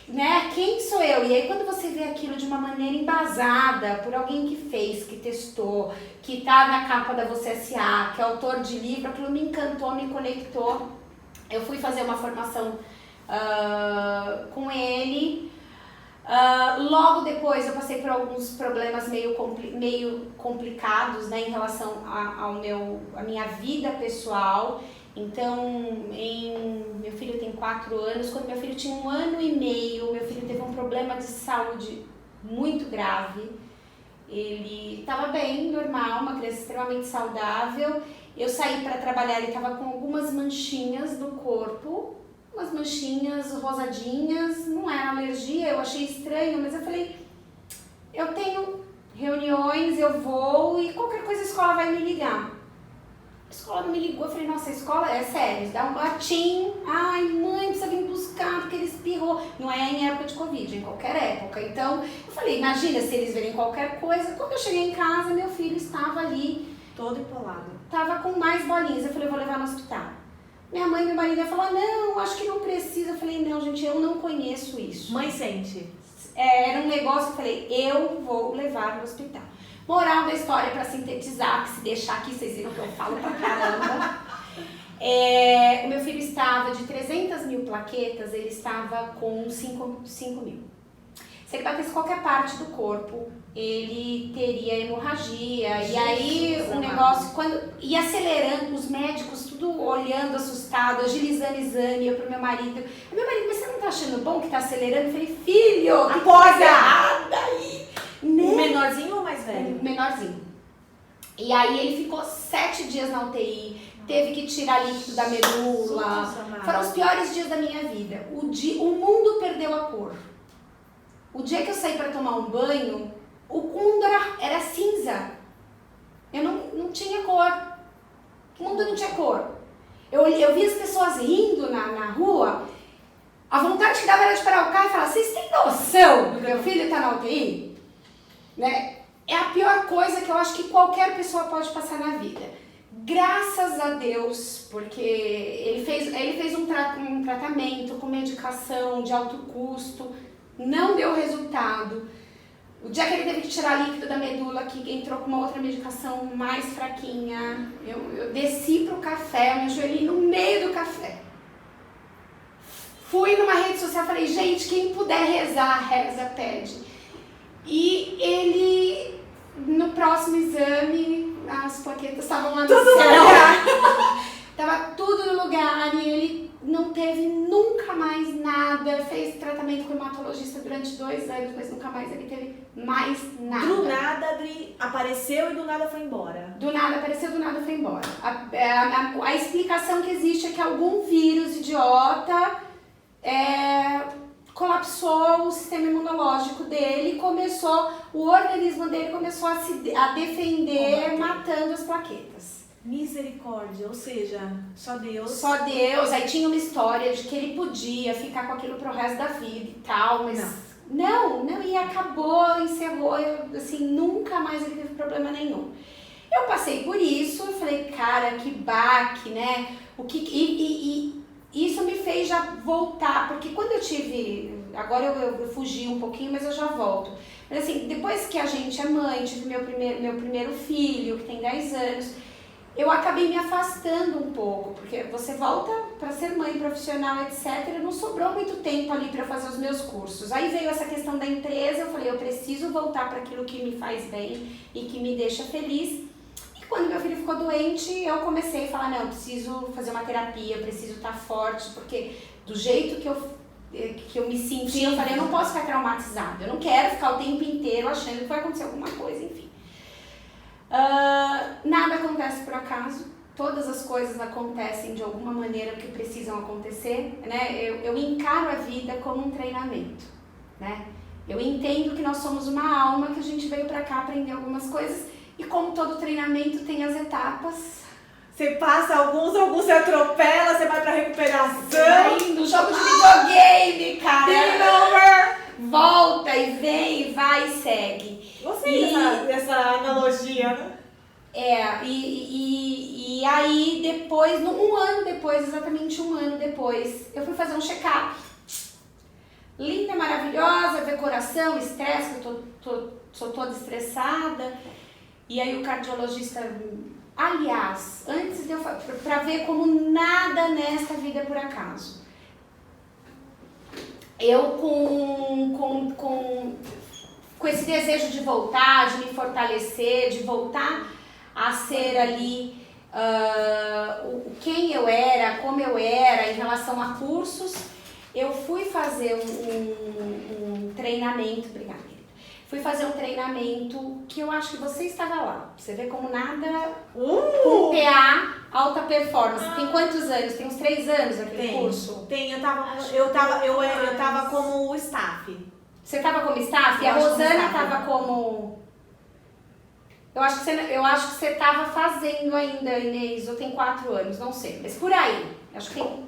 né, quem sou eu? E aí quando você vê aquilo de uma maneira embasada por alguém que fez, que testou, que tá na capa da Você S.A., que é autor de livro, aquilo me encantou, me conectou. Eu fui fazer uma formação com ele. Logo depois eu passei por alguns problemas meio complicados, né, em relação à minha vida pessoal. Então, meu filho tem 4 anos, quando meu filho tinha 1 ano e meio, meu filho teve um problema de saúde muito grave. Ele estava bem, normal, uma criança extremamente saudável. Eu saí para trabalhar, ele estava com algumas manchinhas no corpo, umas manchinhas rosadinhas, não era alergia, eu achei estranho, mas eu falei, eu tenho reuniões, eu vou e qualquer coisa a escola vai me ligar. A escola não me ligou, eu falei, nossa, a escola é sério, dá um batim, ai mãe, precisa vir buscar porque ele espirrou. Não é em época de Covid, em qualquer época. Então, eu falei, imagina se eles verem qualquer coisa. Quando eu cheguei em casa, meu filho estava ali, todo empolado. Tava com mais bolinhas, eu falei, eu vou levar no hospital. Minha mãe e meu marido falaram, não, acho que não precisa. Eu falei, não, gente, eu não conheço isso. Mãe sente. Era um negócio, eu falei, eu vou levar no hospital. Moral da história, para sintetizar, que se deixar aqui, vocês viram que eu falo pra caramba. O meu filho estava de 300 mil plaquetas, ele estava com 5 mil. Se ele batesse qualquer parte do corpo, ele teria hemorragia. E aí o negócio, ia acelerando, os médicos tudo olhando, assustado, agilizando exame, eu pro meu marido. Meu marido, mas você não tá achando bom que tá acelerando? Eu falei, filho, que coisa errada aí. O menorzinho ou o mais velho? O menorzinho. E aí ele ficou 7 dias na UTI, teve que tirar líquido da medula. Nossa, foram os piores dias da minha vida. O mundo perdeu a cor. O dia que eu saí para tomar um banho, o mundo era cinza. Eu não tinha cor. O mundo não tinha cor. Eu vi as pessoas rindo na rua. A vontade que dava era de parar o carro e falar, vocês têm noção que meu filho está na UTI? Né? É a pior coisa que eu acho que qualquer pessoa pode passar na vida. Graças a Deus, porque ele fez um tratamento com medicação de alto custo, não deu resultado. O dia que ele teve que tirar líquido da medula, que entrou com uma outra medicação mais fraquinha, eu desci pro café, eu me ajoelhei no meio do café. Fui numa rede social, falei, gente, quem puder rezar, reza, pede. E ele, no próximo exame, as plaquetas estavam lá no céu. Tava tudo no lugar e ele não teve nunca mais nada. Fez tratamento com o hematologista durante 2 anos, mas nunca mais ele teve mais nada. Do nada, Adri, apareceu e do nada foi embora. Do nada apareceu, do nada foi embora. A explicação que existe é que algum vírus idiota colapsou o sistema imunológico dele, o organismo dele começou a defender, matando as plaquetas. Misericórdia, ou seja, só Deus. Só Deus. Aí tinha uma história de que ele podia ficar com aquilo pro resto da vida e tal, mas não, e acabou, encerrou, assim, nunca mais ele teve problema nenhum. Eu passei por isso, eu falei, cara, que baque, né? Isso me fez já voltar, porque quando eu tive, agora eu fugi um pouquinho, mas eu já volto. Mas assim, depois que a gente é mãe, tive meu primeiro filho, que tem 10 anos, eu acabei me afastando um pouco, porque você volta para ser mãe profissional, etc. Não sobrou muito tempo ali para fazer os meus cursos. Aí veio essa questão da empresa, eu falei, eu preciso voltar para aquilo que me faz bem e que me deixa feliz. E quando meu filho ficou doente, eu comecei a falar, não, eu preciso fazer uma terapia, eu preciso estar forte, porque do jeito que eu me senti, eu falei, eu não posso ficar traumatizada, eu não quero ficar o tempo inteiro achando que vai acontecer alguma coisa, enfim. Nada acontece por acaso, todas as coisas acontecem de alguma maneira que precisam acontecer, né? Eu encaro a vida como um treinamento, né? Eu entendo que nós somos uma alma, que a gente veio pra cá aprender algumas coisas e como todo treinamento tem as etapas. Você passa alguns você atropela, você vai pra recuperação. No jogo de videogame, cara. Game over. Volta e vem, e vai e segue. Gostei dessa analogia, né? E aí depois, um ano depois, exatamente um ano depois, eu fui fazer um check-up. Linda, maravilhosa, ver coração, estresse, eu sou toda estressada. E aí o cardiologista, aliás, antes de eu pra ver como nada nesta vida é por acaso. Eu com esse desejo de voltar, de me fortalecer, de voltar a ser ali quem eu era, como eu era em relação a cursos, eu fui fazer um treinamento, obrigada, querida. Fui fazer um treinamento que eu acho que você estava lá. Você vê como nada com PA, alta performance. Tem quantos anos? Tem uns 3 anos aquele curso? Tem, eu tava como staff. Você estava como staff? E a Rosana estava como... Eu acho que você estava fazendo ainda, Inês, ou tem 4 anos, não sei. Mas por aí. Acho que meu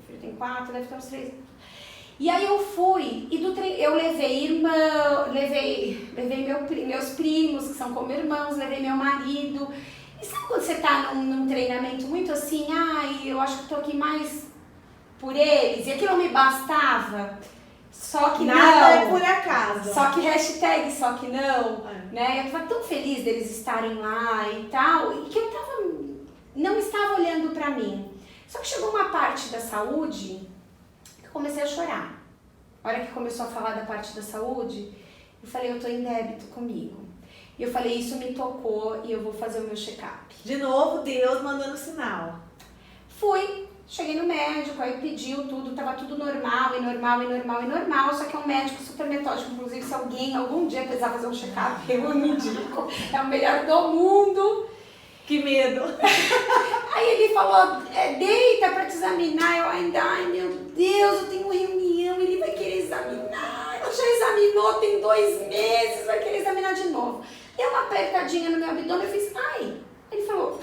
filho tem 4, deve ter uns 3 anos. E aí eu fui, eu levei irmã, levei meus primos, que são como irmãos, levei meu marido. E sabe quando você tá num treinamento muito assim, eu acho que tô aqui mais por eles, e aquilo me bastava? Só que nada não. é por acaso. Só que hashtag só que não, né? Eu tava tão feliz deles estarem lá e tal, e que eu não estava olhando pra mim. Só que chegou uma parte da saúde que eu comecei a chorar. A hora que começou a falar da parte da saúde, eu falei, eu tô em débito comigo. E eu falei, isso me tocou e eu vou fazer o meu check-up. De novo, Deus mandando sinal. Fui. Cheguei no médico, aí pediu tudo, tava tudo normal, só que é um médico super metódico, inclusive se algum dia precisar fazer um check-up, eu me indico, é o melhor do mundo. Que medo. Aí ele falou, deita pra te examinar, ai meu Deus, eu tenho reunião, ele vai querer examinar, eu já examinou, tem 2 meses, vai querer examinar de novo. Deu uma apertadinha no meu abdômen, eu fiz, Ele falou,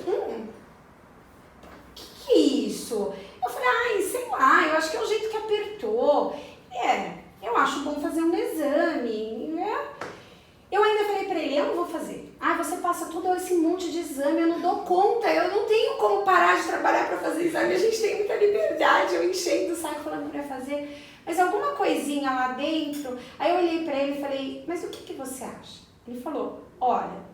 que é isso? Eu falei, sei lá, eu acho que é o jeito que apertou. Eu acho bom fazer um exame, né? Eu ainda falei pra ele, eu não vou fazer. Você passa todo esse monte de exame, eu não dou conta, eu não tenho como parar de trabalhar pra fazer exame, a gente tem muita liberdade, eu enchendo o saco falando pra fazer. mas alguma coisinha lá dentro. Aí eu olhei pra ele e falei, mas o que você acha? Ele falou, olha,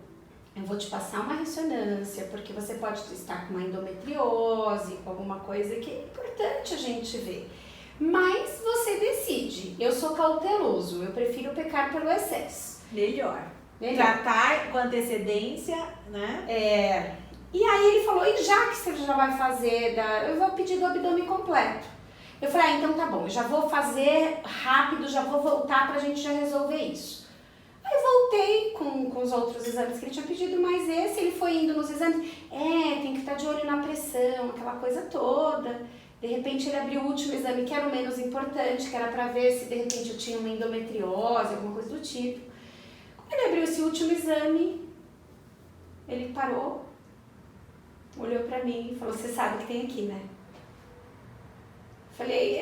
eu vou te passar uma ressonância, porque você pode estar com uma endometriose, com alguma coisa que é importante a gente ver. Mas você decide. Eu sou cauteloso, eu prefiro pecar pelo excesso. Melhor. Tratar com antecedência, né? E aí ele falou, e já que você já vai fazer, eu vou pedir do abdômen completo. Eu falei, então tá bom, eu já vou fazer rápido, já vou voltar pra gente já resolver isso. Aí voltei com os outros exames que ele tinha pedido, mas ele foi indo nos exames, tem que estar de olho na pressão, aquela coisa toda. De repente ele abriu o último exame, que era o menos importante, que era pra ver se de repente eu tinha uma endometriose, alguma coisa do tipo. Quando ele abriu esse último exame, ele parou, olhou pra mim e falou, você sabe o que tem aqui, né? Falei,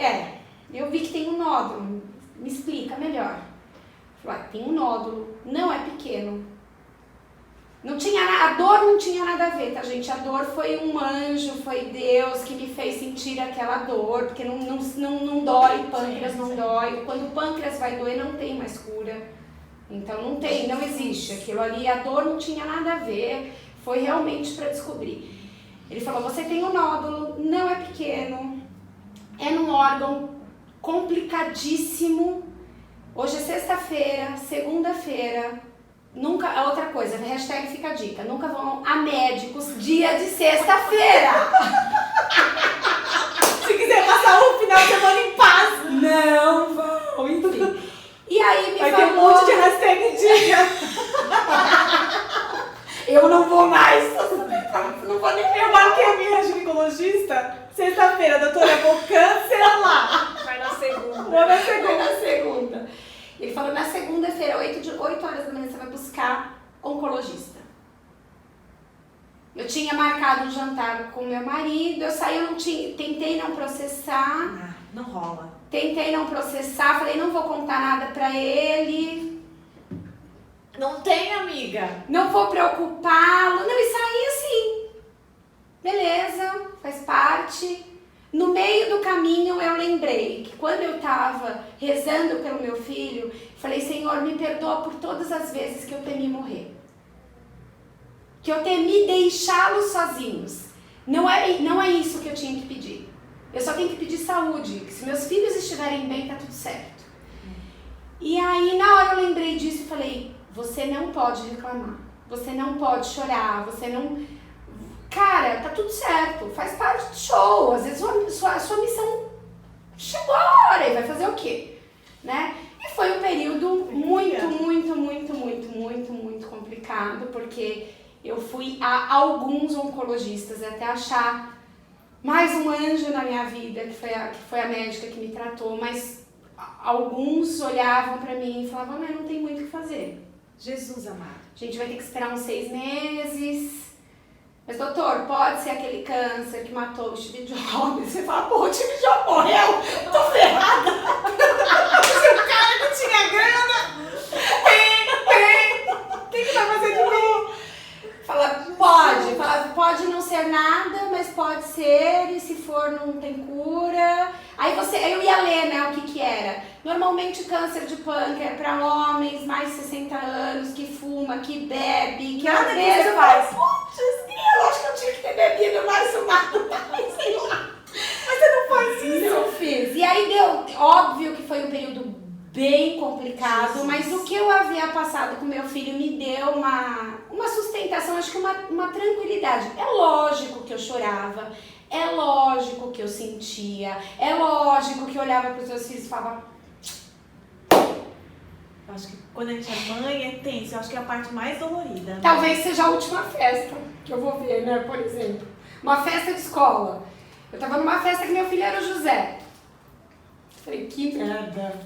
eu vi que tem um nódulo, me explica melhor. Falei, tem um nódulo, não é pequeno. A dor não tinha nada a ver, tá, gente? A dor foi um anjo, foi Deus que me fez sentir aquela dor, porque não dói, pâncreas não dói. Quando o pâncreas vai doer, não tem mais cura. Então não existe aquilo ali, a dor não tinha nada a ver, foi realmente para descobrir. Ele falou, você tem um nódulo, não é pequeno, é num órgão complicadíssimo. Hoje é sexta-feira, segunda-feira, nunca, outra coisa, hashtag fica a dica, nunca vão a médicos dia de sexta-feira. Se quiser passar o final de semana em paz. Não vão, enfim. E aí vai ter um monte de hashtag dica. Eu não vou mais. Não vou nem Eu marquei a minha ginecologista sexta-feira, doutora, vou cancelar. Vai na segunda. Vou na segunda. Ele falou, na segunda-feira, 8 horas da manhã, você vai buscar oncologista. Eu tinha marcado um jantar com meu marido, eu saí, tentei não processar. Não rola. Tentei não processar, falei, não vou contar nada pra ele. Não tem, amiga. Não vou preocupá-lo. Não, e saí assim. Beleza, faz parte. No meio do caminho eu lembrei que quando eu tava rezando pelo meu filho, falei, Senhor, me perdoa por todas as vezes que eu temi morrer. Que eu temi deixá-los sozinhos. Não é isso que eu tinha que pedir. Eu só tenho que pedir saúde, que se meus filhos estiverem bem, tá tudo certo. E aí, na hora eu lembrei disso e falei, você não pode reclamar, você não pode chorar, você não... Cara, tá tudo certo, faz parte do show, às vezes a sua missão chegou a hora e vai fazer o quê? Né? E foi um período muito complicado, porque eu fui a alguns oncologistas até achar mais um anjo na minha vida, que foi a médica que me tratou, mas alguns olhavam pra mim e falavam, mas não tem muito o que fazer. Jesus amado. A gente vai ter que esperar uns 6 meses. Mas, doutor, pode ser aquele câncer que matou o Steve Jobs? Você fala, pô, o Steve Jobs morreu? Tô ferrada. Se o cara não tinha grana, o que vai fazer de mim? Fala, pode não ser nada, mas pode ser, e se for não tem cura. Aí eu ia ler, né, o que era. Normalmente câncer de pâncreas é para homens mais de 60 anos, que fuma, que bebe, que nada que você faz. Putz, eu acho que eu tinha que ter bebido mais fumado, sei lá. Mas você não faz isso? Eu fiz. E aí óbvio que foi um período bem complicado, mas o que eu havia passado com meu filho me deu uma sustentação, acho que uma tranquilidade. É lógico que eu chorava, é lógico que eu sentia, é lógico que eu olhava para os meus filhos e falava... Eu acho que quando a gente é mãe é tenso, eu acho que é a parte mais dolorida. Né? Talvez seja a última festa que eu vou ver, né, por exemplo. Uma festa de escola. Eu tava numa festa que meu filho era o José. Falei, que merda.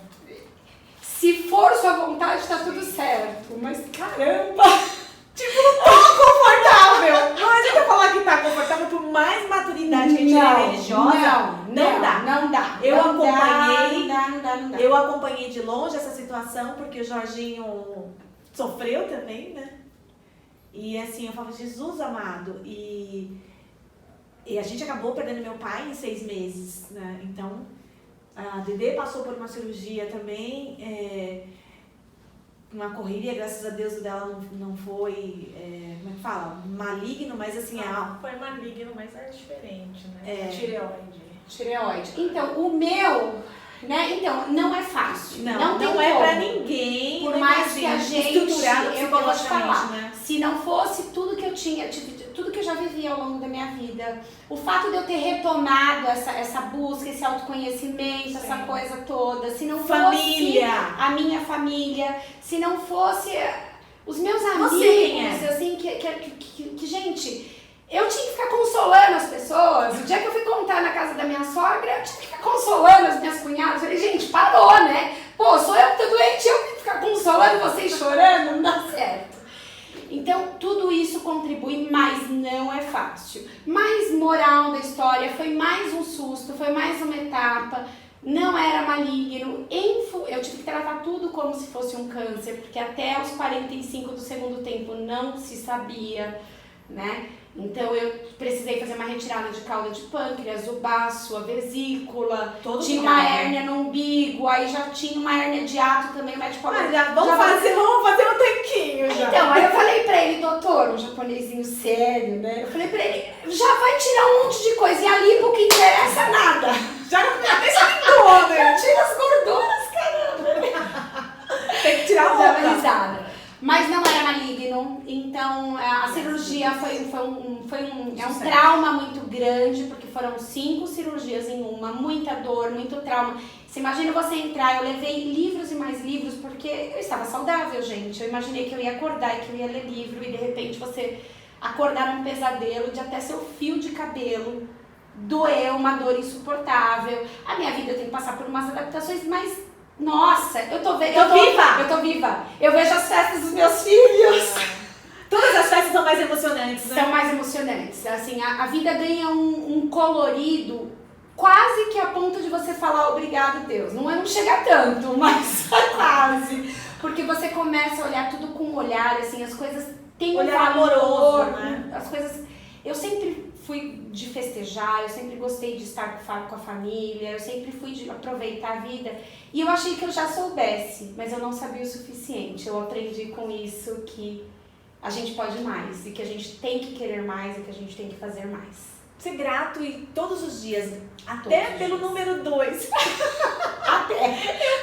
Se for sua vontade, tá tudo certo. Mas caramba! Tipo, não tô confortável. Não adianta falar que tá confortável, por mais maturidade que a gente é religiosa. Não dá. Eu acompanhei de longe essa situação, porque o Jorginho sofreu também, né? E assim, eu falava, Jesus amado. E a gente acabou perdendo meu pai em 6 meses, né? Então, A Dedê passou por uma cirurgia também, uma correria, graças a Deus o dela não foi, como é que fala? Maligno, mas assim, Foi maligno, mas é diferente, né? Tireoide. Então, o meu, né? Então, não é fácil. Não tem é como. pra ninguém. Por mais que a gente, estruturado eu vou te falar, psicologicamente, né? se não fosse tudo que eu tinha, tudo que eu já vivi ao longo da minha vida, o fato de eu ter retomado essa busca, esse autoconhecimento, Sim. essa coisa toda, se não Família. fosse a minha família, se não fosse os meus amigos, Você quem é? assim, que gente, eu tinha que ficar consolando as pessoas. O dia que eu fui contar na casa da minha sogra, eu tinha que ficar consolando as minhas cunhadas. Eu falei, gente, parou, né? Pô, sou eu que tô doente, eu tenho que ficar consolando vocês chorando, não dá certo. Então, tudo isso contribui, mas não é fácil. Mas, moral da história, foi mais um susto, foi mais uma etapa, não era maligno. Eu tive que tratar tudo como se fosse um câncer, porque até os 45 do segundo tempo não se sabia, né? Então, eu precisei fazer uma retirada de cauda de pâncreas, o baço, a vesícula, tinha uma hérnia no umbigo, aí já tinha uma hérnia de ato também, o médico falou... Vamos fazer um tanquinho já. Então, aí eu falei pra ele, doutor, um japonesinho sério, né? Eu falei pra ele, já vai tirar um monte de coisa, e a lipo que interessa nada. Já deixa de tudo, né? Tira as gorduras, caramba. Tem que tirar a Dava roupa. risada. Mas não era maligno, então a cirurgia foi um trauma muito grande, porque foram 5 cirurgias em uma, muita dor, muito trauma. Você imagina você entrar, eu levei livros e mais livros, porque eu estava saudável, gente. Eu imaginei que eu ia acordar e que eu ia ler livro, e de repente você acordar num pesadelo de até seu fio de cabelo doer, uma dor insuportável. A minha vida tem que passar por umas adaptações, mas... Nossa, eu tô viva! Eu vejo as festas dos meus filhos. Todas as festas são mais emocionantes, né? São mais emocionantes. Assim, a vida ganha um colorido quase que a ponto de você falar obrigado, Deus. Não chega tanto, mas quase. Porque você começa a olhar tudo com um olhar, assim, as coisas têm um valor, amoroso, né? As coisas... Eu sempre fui de festejar, eu sempre gostei de estar com a família, eu sempre fui de aproveitar a vida. E eu achei que eu já soubesse, mas eu não sabia o suficiente. Eu aprendi com isso que a gente pode mais, e que a gente tem que querer mais, e que a gente tem que fazer mais. Ser grato e todos os dias, até pelo número 2. Até.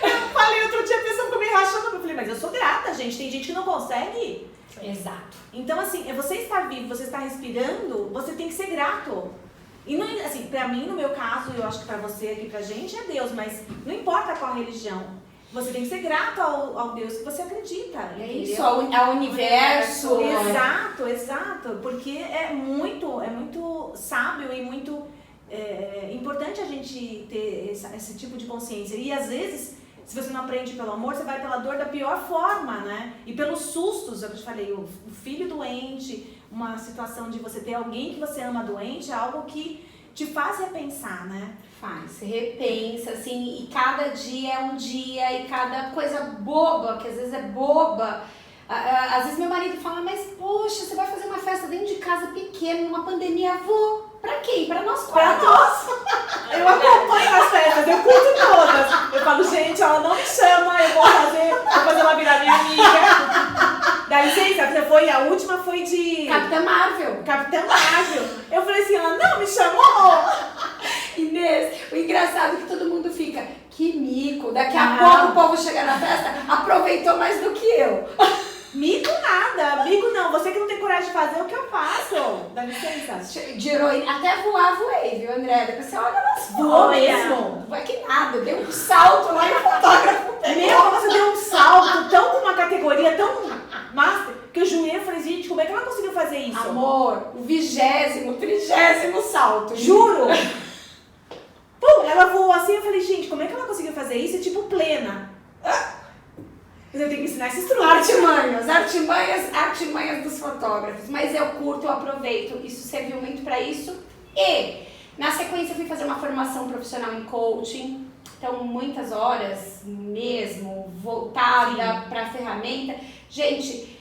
Eu falei outro dia, a pessoa ficou me rachando, eu falei, mas eu sou grata, gente, tem gente que não consegue. Exato. Então, assim, você está vivo, você está respirando, você tem que ser grato. E, não, assim, pra mim, no meu caso, eu acho que pra você aqui, pra gente, é Deus, mas não importa qual religião. Você tem que ser grato ao Deus que você acredita. É entendeu? isso, ao universo. Exato, porque é muito sábio e muito importante a gente ter esse tipo de consciência. E às vezes, se você não aprende pelo amor, você vai pela dor da pior forma, né? E pelos sustos, eu te falei, o filho doente, uma situação de você ter alguém que você ama doente, é algo que te faz repensar, né? Você repensa, assim, e cada dia é um dia, e cada coisa boba, que às vezes é boba. Às vezes meu marido fala, mas poxa, você vai fazer uma festa dentro de casa pequena, numa pandemia, vou. Pra quem? Pra nós quatro. Pra nós. Eu acompanho as festas, eu curto todas. Eu falo, gente, ela não me chama, eu vou fazer ela virar minha amiga. Dá licença, você foi, a última foi de... Capitã Marvel. Eu falei assim, ela não me chamou. Inês, o engraçado é que todo mundo fica, que mico, daqui a pouco o povo chega na festa, aproveitou mais do que eu. Mico nada, mico não, você que não tem coragem de fazer o que eu faço. Dá licença. De heroína, até voar voei, viu, André? Depois você olha nas fotos. Voou mesmo? Não é que nada, deu um salto lá e o fotógrafo pegou. Você deu um salto tão com uma categoria tão master, que eu joelho e falei, gente, como é que ela conseguiu fazer isso? Amor, o 20º, 30º salto. Juro! Pum, ela voou assim, eu falei, gente, como é que ela conseguiu fazer isso? É tipo plena. Mas eu tenho que ensinar esses truques. Artimanhas dos fotógrafos. Mas eu curto, eu aproveito. Isso serviu muito pra isso. E, na sequência, eu fui fazer uma formação profissional em coaching. Então, muitas horas mesmo, voltada pra ferramenta. Gente,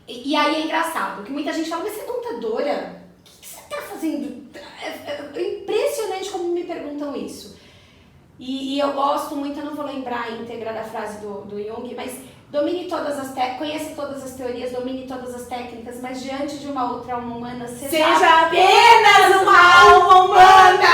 e aí é engraçado, que muita gente fala, mas você é contadora? O que você tá fazendo? É impressionante como me perguntam isso. E eu gosto muito, eu não vou lembrar a íntegra da frase do Jung, mas domine todas as conheça todas as teorias, domine todas as técnicas, mas diante de uma outra alma humana, seja apenas uma alma humana!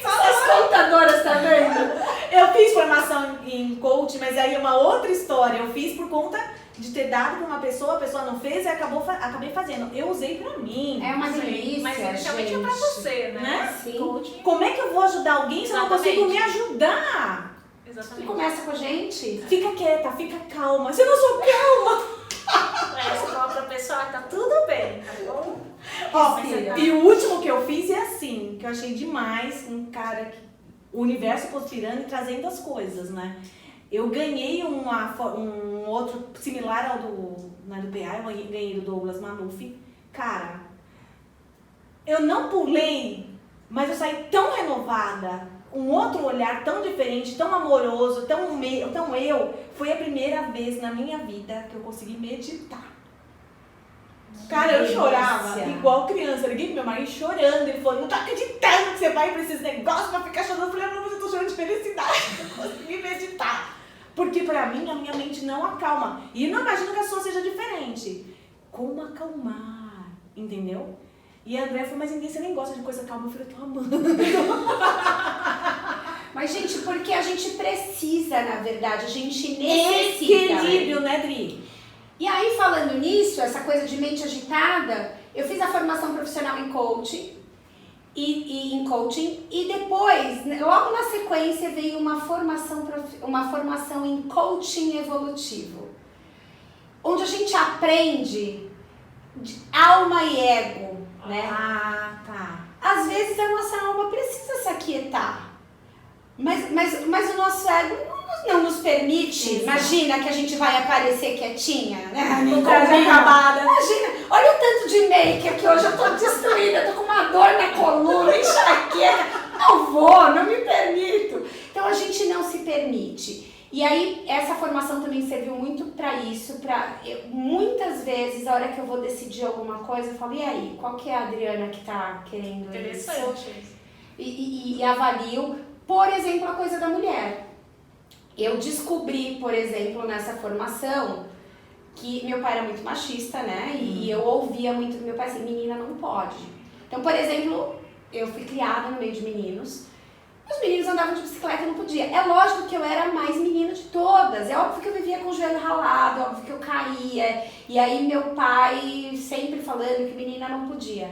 As contadoras, tá vendo? Eu fiz formação em coaching, mas aí é uma outra história. Eu fiz por conta de ter dado pra uma pessoa, a pessoa não fez e acabei fazendo. Eu usei pra mim. É uma delícia, mas inicialmente é pra você, né? Sim. Coaching. Como é que eu vou ajudar alguém se eu não consigo me ajudar? Exatamente. E começa com a gente. Fica quieta, fica calma. Se eu não sou calma. Você fala pra pessoa, tá tudo bem, tá bom? Ó, Respira. e o último que eu fiz é assim, que eu achei demais, um cara que o universo conspirando e trazendo as coisas, né? Eu ganhei um outro similar ao do PA, eu ganhei do Douglas Maluf. Cara, eu não pulei, mas eu saí tão renovada, um outro olhar tão diferente, tão amoroso, tão eu. Foi a primeira vez na minha vida que eu consegui meditar. Cara, eu chorava igual criança. Eu liguei pro meu marido chorando. Ele falou, não tô acreditando que você vai pra esses negócios pra ficar chorando. Eu falei, não, mas eu tô chorando de felicidade. Eu consegui meditar. Porque pra mim, a minha mente não acalma. E não imagino que a sua seja diferente. Como acalmar? Entendeu? E a André falou, mas ninguém, você nem gosta de coisa calma. Eu falei, eu tô amando. Mas, gente, porque a gente precisa, na verdade, a gente necessita. Equilíbrio, né, Dri? E aí, falando nisso, essa coisa de mente agitada, eu fiz a formação profissional em coaching, e depois, logo na sequência, veio uma formação em coaching evolutivo, onde a gente aprende de alma e ego, né? Ah, tá. Às vezes a nossa alma precisa se aquietar, mas o nosso ego não nos permite. Imagina que a gente vai aparecer quietinha, né? Com traje acabada. Imagina, olha o tanto de make que hoje eu tô destruída, eu tô com uma dor na coluna, enxaqueca. Não me permito. Então a gente não se permite. E aí essa formação também serviu muito pra isso, muitas vezes, a hora que eu vou decidir alguma coisa, eu falo, e aí, qual que é a Adriana que tá querendo isso? Interessante. E avalio, por exemplo, a coisa da mulher. Eu descobri, por exemplo, nessa formação, que meu pai era muito machista, né? E eu ouvia muito do meu pai assim, menina não pode. Então, por exemplo, eu fui criada no meio de meninos. Os meninos andavam de bicicleta e não podia. É lógico que eu era a mais menina de todas. É óbvio que eu vivia com o joelho ralado, é óbvio que eu caía. E aí meu pai sempre falando que menina não podia.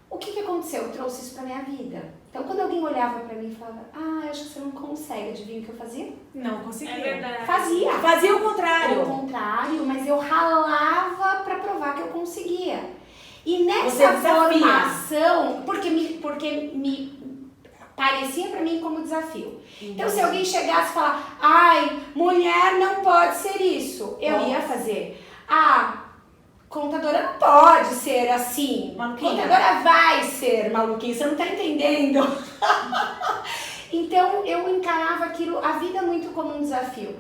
O que aconteceu? Eu trouxe isso pra minha vida. Então, quando alguém olhava pra mim e falava, eu acho que você não consegue, adivinha o que eu fazia? Não conseguia. É verdade. Fazia. Fazia o contrário. Ao contrário, mas eu ralava pra provar que eu conseguia. E nessa formação, porque me parecia pra mim como desafio. Então, se alguém chegasse e falar, mulher não pode ser isso, eu ia fazer. Contadora não pode ser assim. Maluquinha. Contadora vai ser maluquinha, você não tá entendendo. Então eu encarava a vida muito como um desafio.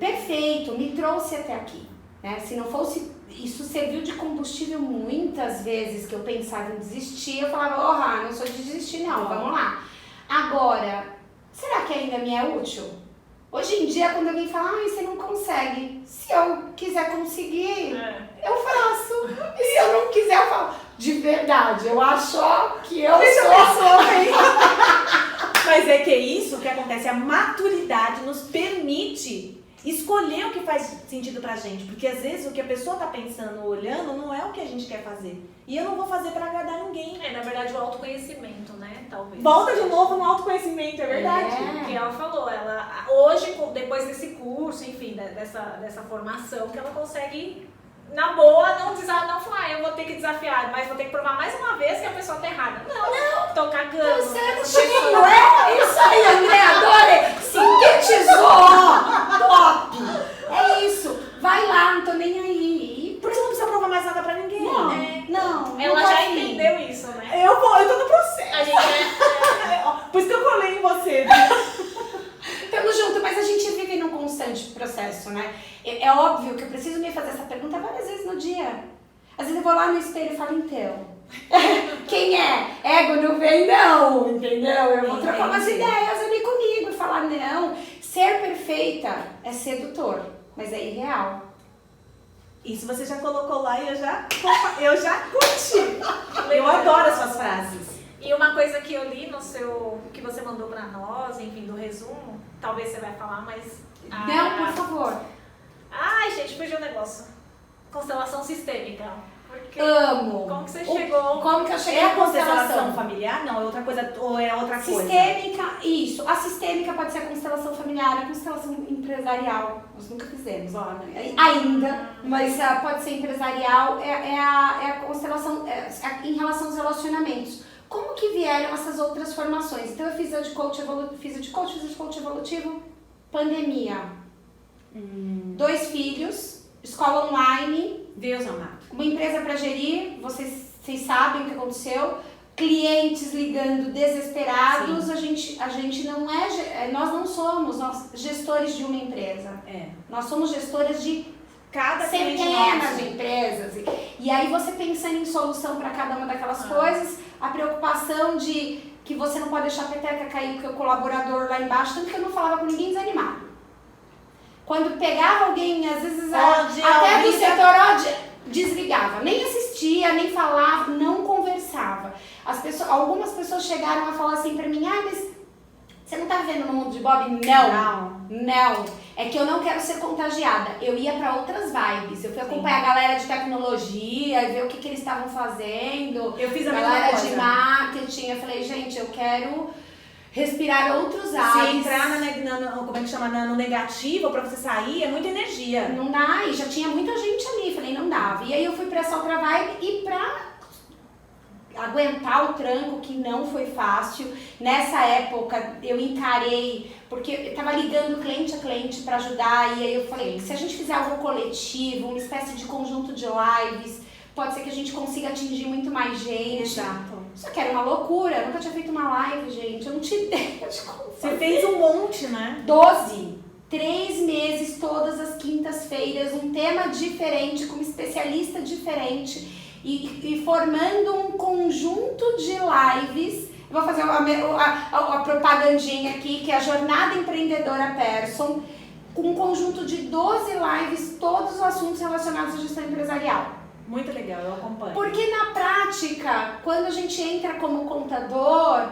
Perfeito, me trouxe até aqui. Né? Se não fosse, isso serviu de combustível muitas vezes que eu pensava em desistir. Eu falava, não sou de desistir não, vamos lá. Agora, será que ainda me é útil? Hoje em dia, quando alguém fala, você não consegue. Se eu quiser conseguir, eu faço. E se eu não quiser, eu falo, de verdade, eu acho que eu sou. Mas é que é isso que acontece, a maturidade nos permite escolher o que faz sentido pra gente. Porque às vezes o que a pessoa tá pensando, olhando, não é o que a gente quer fazer. E eu não vou fazer pra agradar ninguém. Na verdade, o autoconhecimento, né? Talvez. Volta de novo no autoconhecimento, é verdade. Que ela falou, hoje, depois desse curso, enfim, dessa formação, que ela consegue, na boa, não falar, eu vou ter que desafiar, mas vou ter que provar mais uma vez que a pessoa tá errada. Não, tô cagando. Não é? Isso aí, André, adorei. Sintetizou. Top. É isso. Vai lá, não tô nem aí. Porque você não precisa provar mais nada pra ninguém. Não. Ela já entendeu isso, né? Eu tô no processo. A gente Por isso que eu colei em você. Tamo junto, mas a gente vive num constante processo, né? É óbvio que eu preciso me fazer essa pergunta várias vezes no dia. Às vezes eu vou lá no espelho e falo, então, quem é? Ego não vem não, entendeu? Eu vou trocar umas ideias ali comigo e falar, não, ser perfeita é sedutor, mas é irreal. Isso você já colocou lá e eu já curti. Eu adoro as suas frases. E uma coisa que eu li no seu, que você mandou pra nós, enfim, do resumo, talvez você vai falar, mas... Não, por favor. Ai, gente, fugiu um negócio. Constelação sistêmica. Porque Amo. como que você chegou? Como que eu cheguei É a à constelação familiar? Não, é outra coisa, ou é outra coisa? Sistêmica, isso. A sistêmica pode ser a constelação familiar, a constelação empresarial. Nós nunca fizemos, ó, né? Ainda, mas pode ser empresarial. É a constelação em relação aos relacionamentos. Como que vieram essas outras formações? Então eu fiz a de coach evolutivo, pandemia. 2 filhos, escola online. Deus amado. Uma empresa para gerir, vocês sabem o que aconteceu. Clientes ligando desesperados. A gente não nós não somos gestores de uma empresa. Nós somos gestores de cada centenas de empresas. E aí você pensando em solução para cada uma daquelas coisas, a preocupação de que você não pode deixar a peteca cair porque o colaborador lá embaixo, tanto que eu não falava com ninguém desanimado. Quando pegava alguém, às vezes até do setor desligava, nem assistia, nem falava, não conversava. Algumas pessoas chegaram a falar assim pra mim, mas você não tá vivendo no mundo de Bob? Não. É que eu não quero ser contagiada. Eu ia pra outras vibes. Eu fui acompanhar a galera de tecnologia, ver o que eles estavam fazendo. Eu fiz a mesma galera coisa. De marketing. Eu falei, gente, eu quero respirar outros ares. Se entrar como é que chama, no negativo pra você sair, é muita energia. Não dá, e já tinha muita gente ali, falei, não dava. E aí eu fui pra essa outra vibe e pra aguentar o tranco, que não foi fácil. Nessa época eu encarei, porque eu tava ligando cliente a cliente pra ajudar, e aí eu falei, se a gente fizer algo coletivo, uma espécie de conjunto de lives, pode ser que a gente consiga atingir muito mais gente. Exato. Só que era uma loucura, eu nunca tinha feito uma live, gente, eu não tinha ideia de como Você fez um monte, né? 3 meses, todas as quintas-feiras, um tema diferente, com um especialista diferente e formando um conjunto de lives. Eu vou fazer a propagandinha aqui, que é a Jornada Empreendedora Person, com um conjunto de 12 lives, todos os assuntos relacionados à gestão empresarial. Muito legal, eu acompanho. Porque na prática, quando a gente entra como contador,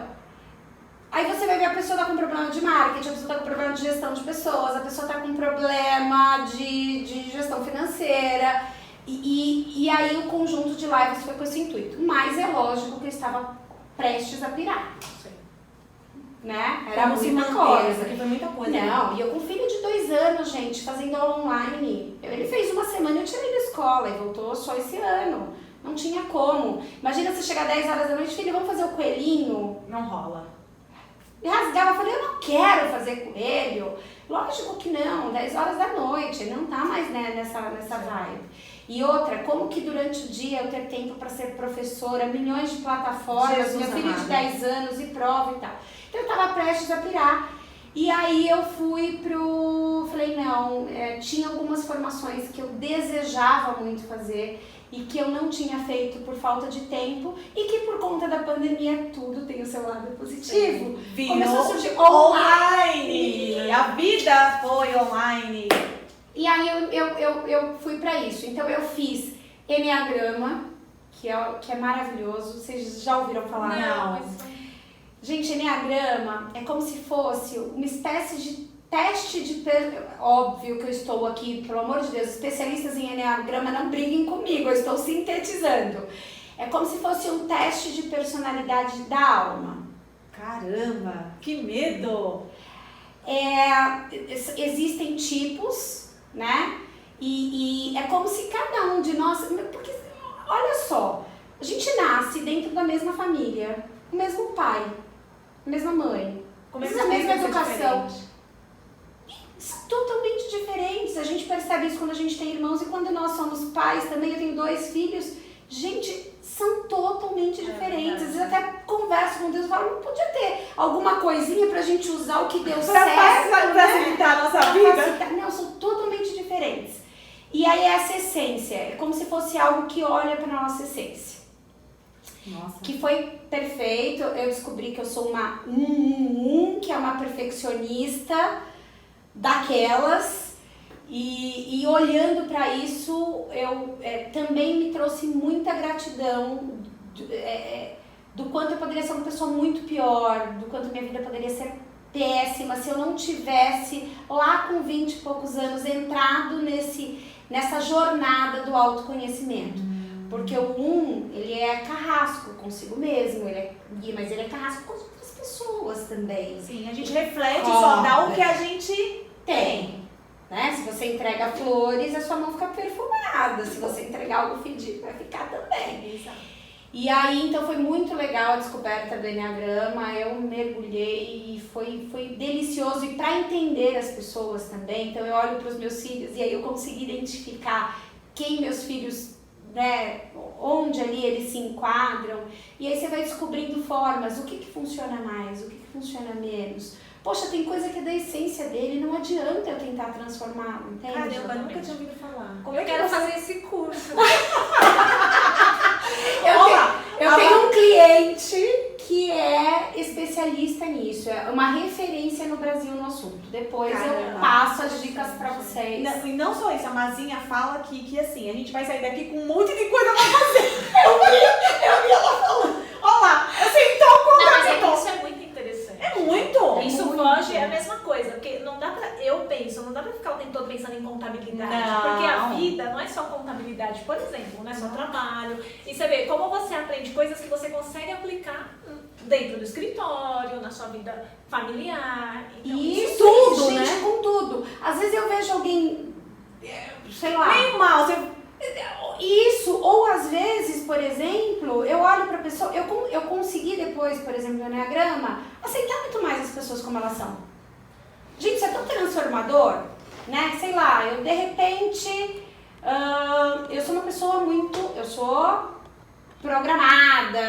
aí você vai ver a pessoa tá com problema de marketing, a pessoa tá com problema de gestão de pessoas, a pessoa tá com problema de gestão financeira. E aí o conjunto de lives foi com esse intuito. Mas é lógico que eu estava prestes a pirar. Né? Era como se muita manter, coisa. porque foi muita coisa. Não, e eu com filho de 2 anos, gente, fazendo aula online. Ele fez uma semana, eu tirei da escola e voltou só esse ano. Não tinha como. Imagina você chegar 10 horas da noite, filho, vamos fazer o coelhinho? Não rola. Me rasgava, falei, eu não quero fazer coelho. Lógico que não, 10 horas da noite, ele não tá mais nessa vibe. E outra, como que durante o dia eu ter tempo para ser professora, milhões de plataformas, meu filho de 10 anos e prova e tal. Então eu tava prestes a pirar. E aí eu falei, não, tinha algumas formações que eu desejava muito fazer e que eu não tinha feito por falta de tempo e que por conta da pandemia tudo tem o seu lado positivo. Começou a surgir online! A vida foi online! E aí eu fui pra isso. Então eu fiz Enneagrama, que é maravilhoso. Vocês já ouviram falar? Não. Gente, Enneagrama é como se fosse uma espécie de teste de... Óbvio que eu estou aqui, pelo amor de Deus, especialistas em Enneagrama não briguem comigo, eu estou sintetizando. É como se fosse um teste de personalidade da alma. Caramba, que medo! Existem tipos, né? E é como se cada um de nós... Porque, olha só, a gente nasce dentro da mesma família, o mesmo pai, a mesma mãe, a mesma educação. São totalmente diferentes. A gente percebe isso quando a gente tem irmãos e quando nós somos pais também. Eu tenho 2 filhos. Gente, são totalmente diferentes. Às vezes até converso com Deus e falo, não podia ter alguma coisinha pra gente usar o que deu certo, pra facilitar a nossa vida. Não, são totalmente diferentes. E aí essa essência, é como se fosse algo que olha para nossa essência. Nossa. Que foi perfeito, eu descobri que eu sou uma que é uma perfeccionista daquelas, e olhando para isso, eu também me trouxe muita gratidão do quanto eu poderia ser uma pessoa muito pior, do quanto minha vida poderia ser péssima se eu não tivesse lá com 20 e poucos anos entrado nessa jornada do autoconhecimento. Porque o ele é carrasco consigo mesmo, mas ele é carrasco com as outras pessoas também. Sim, a gente reflete, só dá o que a gente tem. Né? Se você entrega flores, a sua mão fica perfumada. Se você entregar algo fedido, vai ficar também. Exato. E aí, então, foi muito legal a descoberta do Enneagrama. Eu mergulhei e foi delicioso. E para entender as pessoas também, então eu olho para os meus filhos e aí eu consegui identificar quem meus filhos, né, onde ali eles se enquadram. E aí você vai descobrindo formas, o que funciona mais, o que funciona menos. Poxa, tem coisa que é da essência dele, não adianta eu tentar transformar, entende? Caramba, nunca tinha ouvido falar. Eu quero fazer esse curso. Eu tenho um cliente que é especialista nisso, é uma referência no Brasil no assunto. Depois eu passo as dicas pra vocês. E não só isso, a Mazinha fala aqui que assim, a gente vai sair daqui com um monte de coisa pra fazer. Eu vi ela falando. Olha lá, assim, então Mas isso é muito interessante. É muito. Isso foge, é a mesma coisa, porque não dá pra ficar o tempo todo pensando em contabilidade, Não. porque a vida não é só contabilidade, por exemplo, não é só trabalho, e você vê como você aprende coisas que você consegue aplicar dentro do escritório, na sua vida familiar. Então, Isso, tudo, gente, né? com tudo. Às vezes eu vejo alguém, sei lá... Meio mal, você... Isso, ou às vezes, por exemplo, eu olho pra pessoa, eu consegui depois, por exemplo, no Enneagrama, aceitar muito mais as pessoas como elas são. Gente, isso é tão transformador, né? Sei lá, eu de repente, eu sou uma pessoa eu sou programada,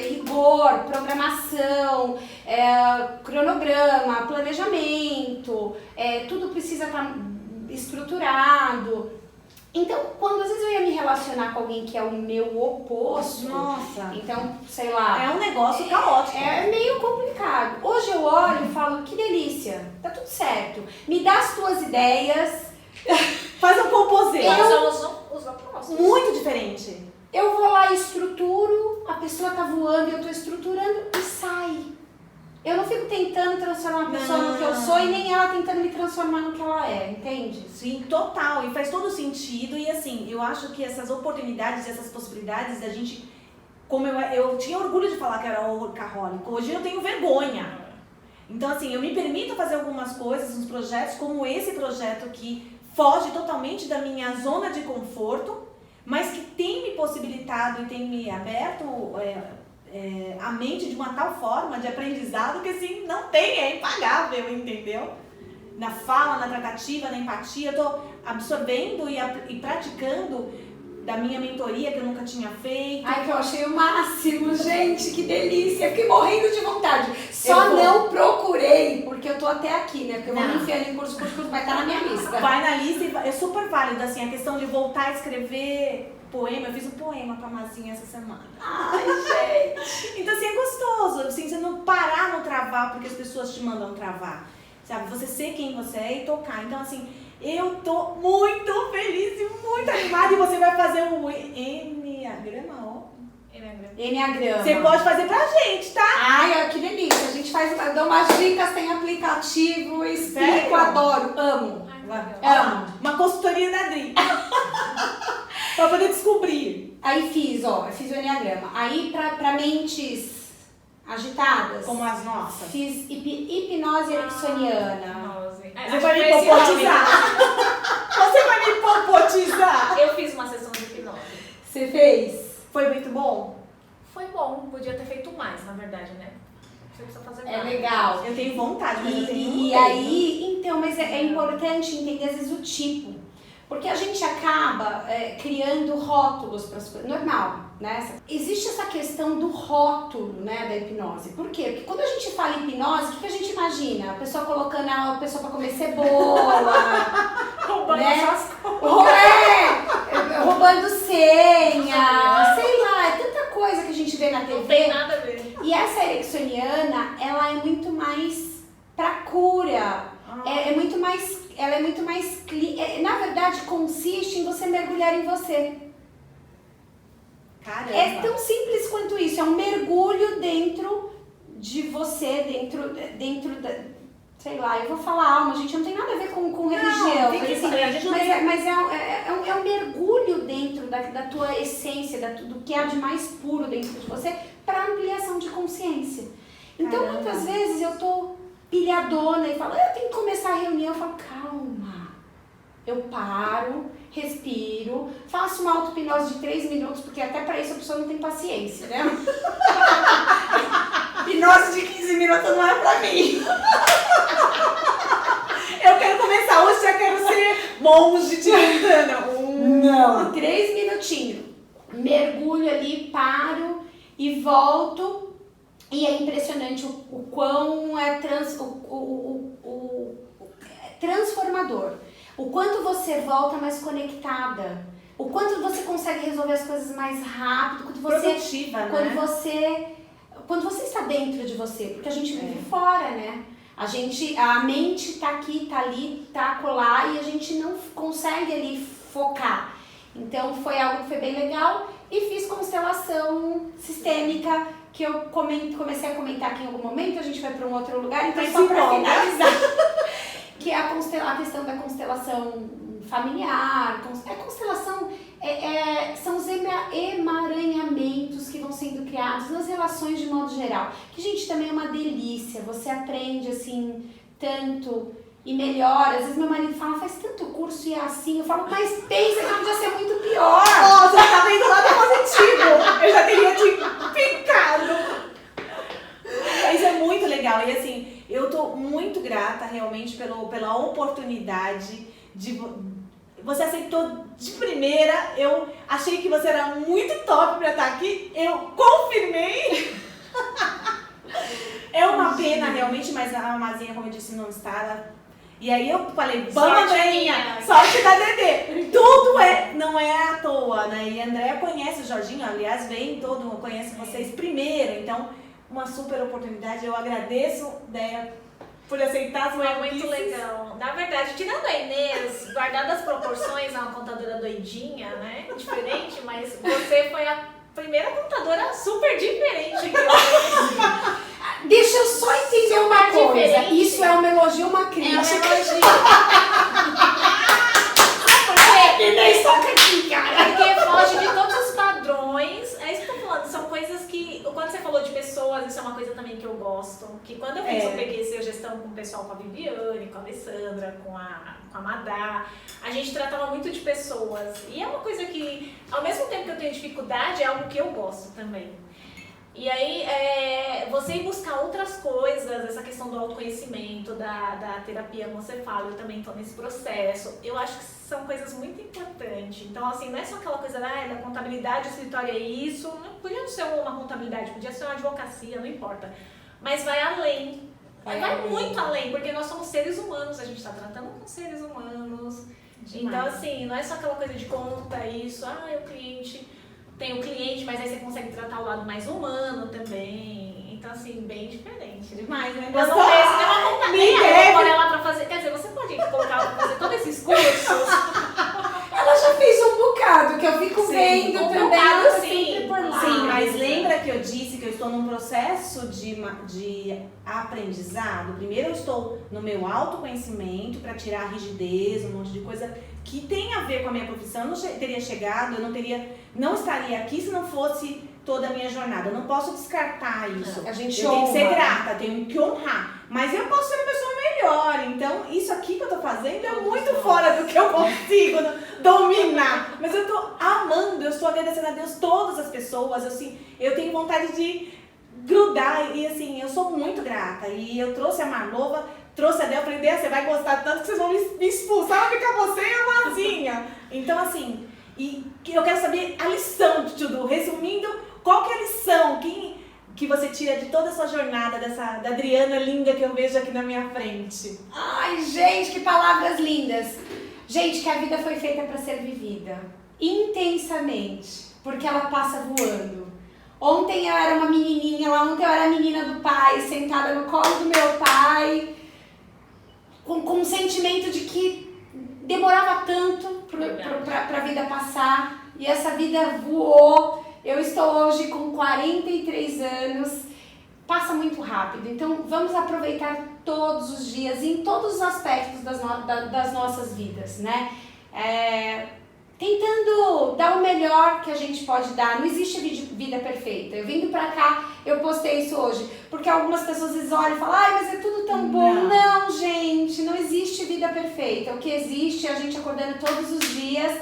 rigor, programação, cronograma, planejamento, tudo precisa estar estruturado. Então, quando às vezes eu ia me relacionar com alguém que é o meu oposto, Nossa. então, sei lá... É um negócio caótico. É meio complicado. Hoje eu olho e falo, que delícia, tá tudo certo. Me dá as tuas ideias. Faz um composê. Nós somos os opostos. Muito diferente. Eu vou lá e estruturo, a pessoa tá voando, eu tô estruturando e sai. Eu não fico tentando transformar a pessoa no que eu sou e nem ela tentando me transformar no que ela é, entende? Sim, total. E faz todo sentido. E assim, eu acho que essas oportunidades, essas possibilidades da gente... Como eu tinha orgulho de falar que era workaholic, hoje eu tenho vergonha. Então assim, eu me permito fazer algumas coisas, uns projetos, como esse projeto que foge totalmente da minha zona de conforto, mas que tem me possibilitado e tem me aberto a mente de uma tal forma de aprendizado que assim, não tem, é impagável, entendeu? Na fala, na tratativa, na empatia, eu tô absorvendo e praticando da minha mentoria que eu nunca tinha feito. Ai, que eu achei o máximo, gente, que delícia, fiquei morrendo de vontade. Só não procurei, porque eu tô até aqui, né? Porque eu vou me enfiar em curso, vai estar na minha lista. Vai na lista e é super válido, assim, a questão de voltar a escrever poema. Eu fiz um poema pra Mazinha essa semana. Ai, gente. Então, assim, é gostoso, assim, você não parar no travar porque as pessoas te mandam travar, sabe? Você ser quem você é e tocar. Então, assim, eu tô muito feliz e muito animada. E você vai fazer um Enneagrama, ó. Enneagrama. Você pode fazer pra gente, tá? Ai, que delícia. A gente eu dou umas dicas, tem aplicativo, explico, Sério? adoro, amo. Amo. Uma consultoria da Dri. Pra poder descobrir. Aí fiz o Enneagrama. Aí pra mentes agitadas, Como as nossas. fiz hipnose ericksoniana. Você vai me popotizar. Você vai me popotizar. Eu fiz uma sessão de hipnose. Você fez? Foi muito bom? Foi bom, podia ter feito mais, na verdade, né? Você precisa fazer mais. É legal. Eu tenho vontade, mas eu tenho E aí, então, mas é importante entender às vezes o tipo. Porque a gente acaba criando rótulos para as coisas. Normal, né? Existe essa questão do rótulo, né, da hipnose. Por quê? Porque quando a gente fala em hipnose, o que a gente imagina? A pessoa colocando a pessoa para comer cebola, Roubando né? essas coisas. Roubando senha, sei lá, é tanta coisa que a gente vê na TV. Não tem nada a ver. E essa ericksoniana, ela é muito mais pra cura. Ela é muito mais na verdade, consiste em você mergulhar em você. Caramba. É tão simples quanto isso. É um mergulho dentro de você, dentro da... Sei lá, eu vou falar alma, gente, não tem nada a ver com religião. Tem que assim, saber, a gente não mas é um mergulho dentro da tua essência, do que há de mais puro dentro de você, para ampliação de consciência. Então, Caramba. muitas vezes eu tô pilhadona e falo, eu tenho que começar a reunião, eu falo, calma. Eu paro, respiro, faço uma auto-hipnose de 3 minutos, porque até para isso a pessoa não tem paciência, né? Hipnose de 15 minutos não é pra mim. Eu quero começar hoje, já quero ser monge tibetana. Não. 3 minutinhos. Mergulho ali, paro e volto. E é impressionante o quão é transformador. O quanto você volta mais conectada. O quanto você consegue resolver as coisas mais rápido. Produtiva, né? Quando você está dentro de você. Porque a gente vive fora, né? A mente tá aqui, tá ali, tá acolá e a gente não consegue ali focar. Então foi algo que foi bem legal e fiz constelação sistêmica que eu comecei a comentar aqui em algum momento, a gente vai para um outro lugar, então só para finalizar, que é a questão da constelação familiar, constelação são os emaranhamentos que vão sendo criados nas relações de modo geral, que, gente, também é uma delícia, você aprende, assim, tanto e melhora. Às vezes meu marido fala, faz tanto curso e é assim, eu falo, mas pensa que podia ser muito pior. Nossa, você tá vendo lado positivo, eu já teria te picado. Mas é muito legal, e assim, eu tô muito grata realmente pela oportunidade de... Você aceitou de primeira, eu achei que você era muito top pra estar aqui, eu confirmei. É uma pena realmente, mas a Amazinha, como eu disse, não está. E aí eu falei, vamos, Andréinha, sorte da Dedê. Tudo não é à toa, né? E a Andréia conhece o Jorginho, aliás, conhece vocês primeiro, então uma super oportunidade. Eu agradeço, Déia, por aceitar as Foi muito legal. Na verdade, tirando a Inês, guardadas as proporções, é uma contadora doidinha, né? Diferente, mas você foi a primeira contadora super diferente que eu conheci. Deixa eu só entender uma coisa. Diferente. Isso é um elogio ou uma crítica? É um elogio. Inês, toca aqui, cara. Porque foge de todos os padrões. É isso que eu tô falando, são coisas que... Quando você falou de pessoas, isso é uma coisa também que eu gosto. Que quando eu fiz o PQC Gestão com o pessoal, com a Viviane, com a Alessandra, com a Madá, a gente tratava muito de pessoas. E é uma coisa que, ao mesmo tempo que eu tenho dificuldade, é algo que eu gosto também. E aí, você ir buscar outras coisas, essa questão do autoconhecimento, da terapia, como você fala, eu também estou nesse processo. Eu acho que são coisas muito importantes. Então, assim, não é só aquela coisa da contabilidade, o escritório é isso. Não podia não ser uma contabilidade, podia ser uma advocacia, não importa. Mas vai além. Vai muito além, porque nós somos seres humanos, a gente está tratando com seres humanos. Demais. Então, assim, não é só aquela coisa de conta, isso, é o cliente... Tem o cliente, mas aí você consegue tratar o lado mais humano também. Então, assim, bem diferente. Demais, né? Eu não sei se tem uma contadora. Eu vou ela pra fazer. Quer dizer, você pode colocar ela pra fazer todos esses cursos. Ela já fez um bocado, que eu fico vendo um também. bocado, Ela sim. sempre por lá. Sim, mas lembra que eu disse que eu estou num processo de aprendizado? Primeiro eu estou no meu autoconhecimento para tirar a rigidez, um monte de coisa que tem a ver com a minha profissão. Eu não teria chegado, não estaria aqui se não fosse toda a minha jornada. Eu não posso descartar isso. A gente eu tenho que ser honra. grata, tenho que honrar. Mas eu posso ser uma pessoa melhor. Então, isso aqui que eu tô fazendo é muito fora do que eu consigo dominar. Mas eu tô amando, eu estou agradecendo a Deus todas as pessoas. Assim, eu tenho vontade de grudar e assim, eu sou muito grata. E eu trouxe a Marlova trouxe a Del, eu falei, Del, você vai gostar tanto que vocês vão me expulsar, vai ficar você e a Mazinha. Então, assim, e eu quero saber a lição de tudo. Resumindo, qual que é a lição que você tira de toda a sua jornada, da Adriana linda que eu vejo aqui na minha frente? Ai, gente, que palavras lindas. Gente, que a vida foi feita para ser vivida intensamente, porque ela passa voando. Ontem eu era uma menininha, ontem eu era a menina do pai, sentada no colo do meu pai, com um sentimento de que demorava tanto pra vida passar, e essa vida voou. Eu estou hoje com 43 anos, passa muito rápido, então vamos aproveitar todos os dias, em todos os aspectos das nossas vidas, né? Tentando dar o melhor que a gente pode dar. Não existe vida perfeita. Eu vindo pra cá, eu postei isso hoje, porque algumas pessoas às vezes olham e falam, ai, mas é tudo tão bom. Não, gente, não existe vida perfeita. O que existe é a gente acordando todos os dias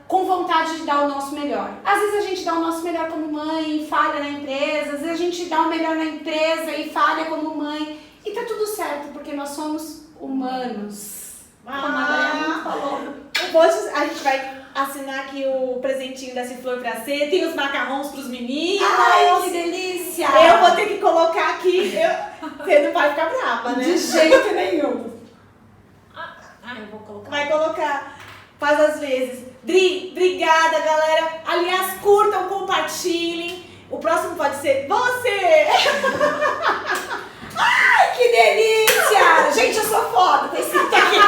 com vontade de dar o nosso melhor. Às vezes a gente dá o nosso melhor como mãe e falha na empresa, às vezes a gente dá o melhor na empresa e falha como mãe, e tá tudo certo, porque nós somos humanos. Como a Adriana falou. Hoje a gente vai assinar aqui o presentinho da Ciflor pra você, tem os macarrões pros meninos. Ai, que delícia! Eu vou ter que colocar aqui, você não vai ficar brava, né? De jeito nenhum. Eu vou colocar. Vai colocar, faz às vezes. Dri, obrigada, galera. Aliás, curtam, compartilhem. O próximo pode ser você. Ai, que delícia! Gente, eu sou foda, tem escrito aqui.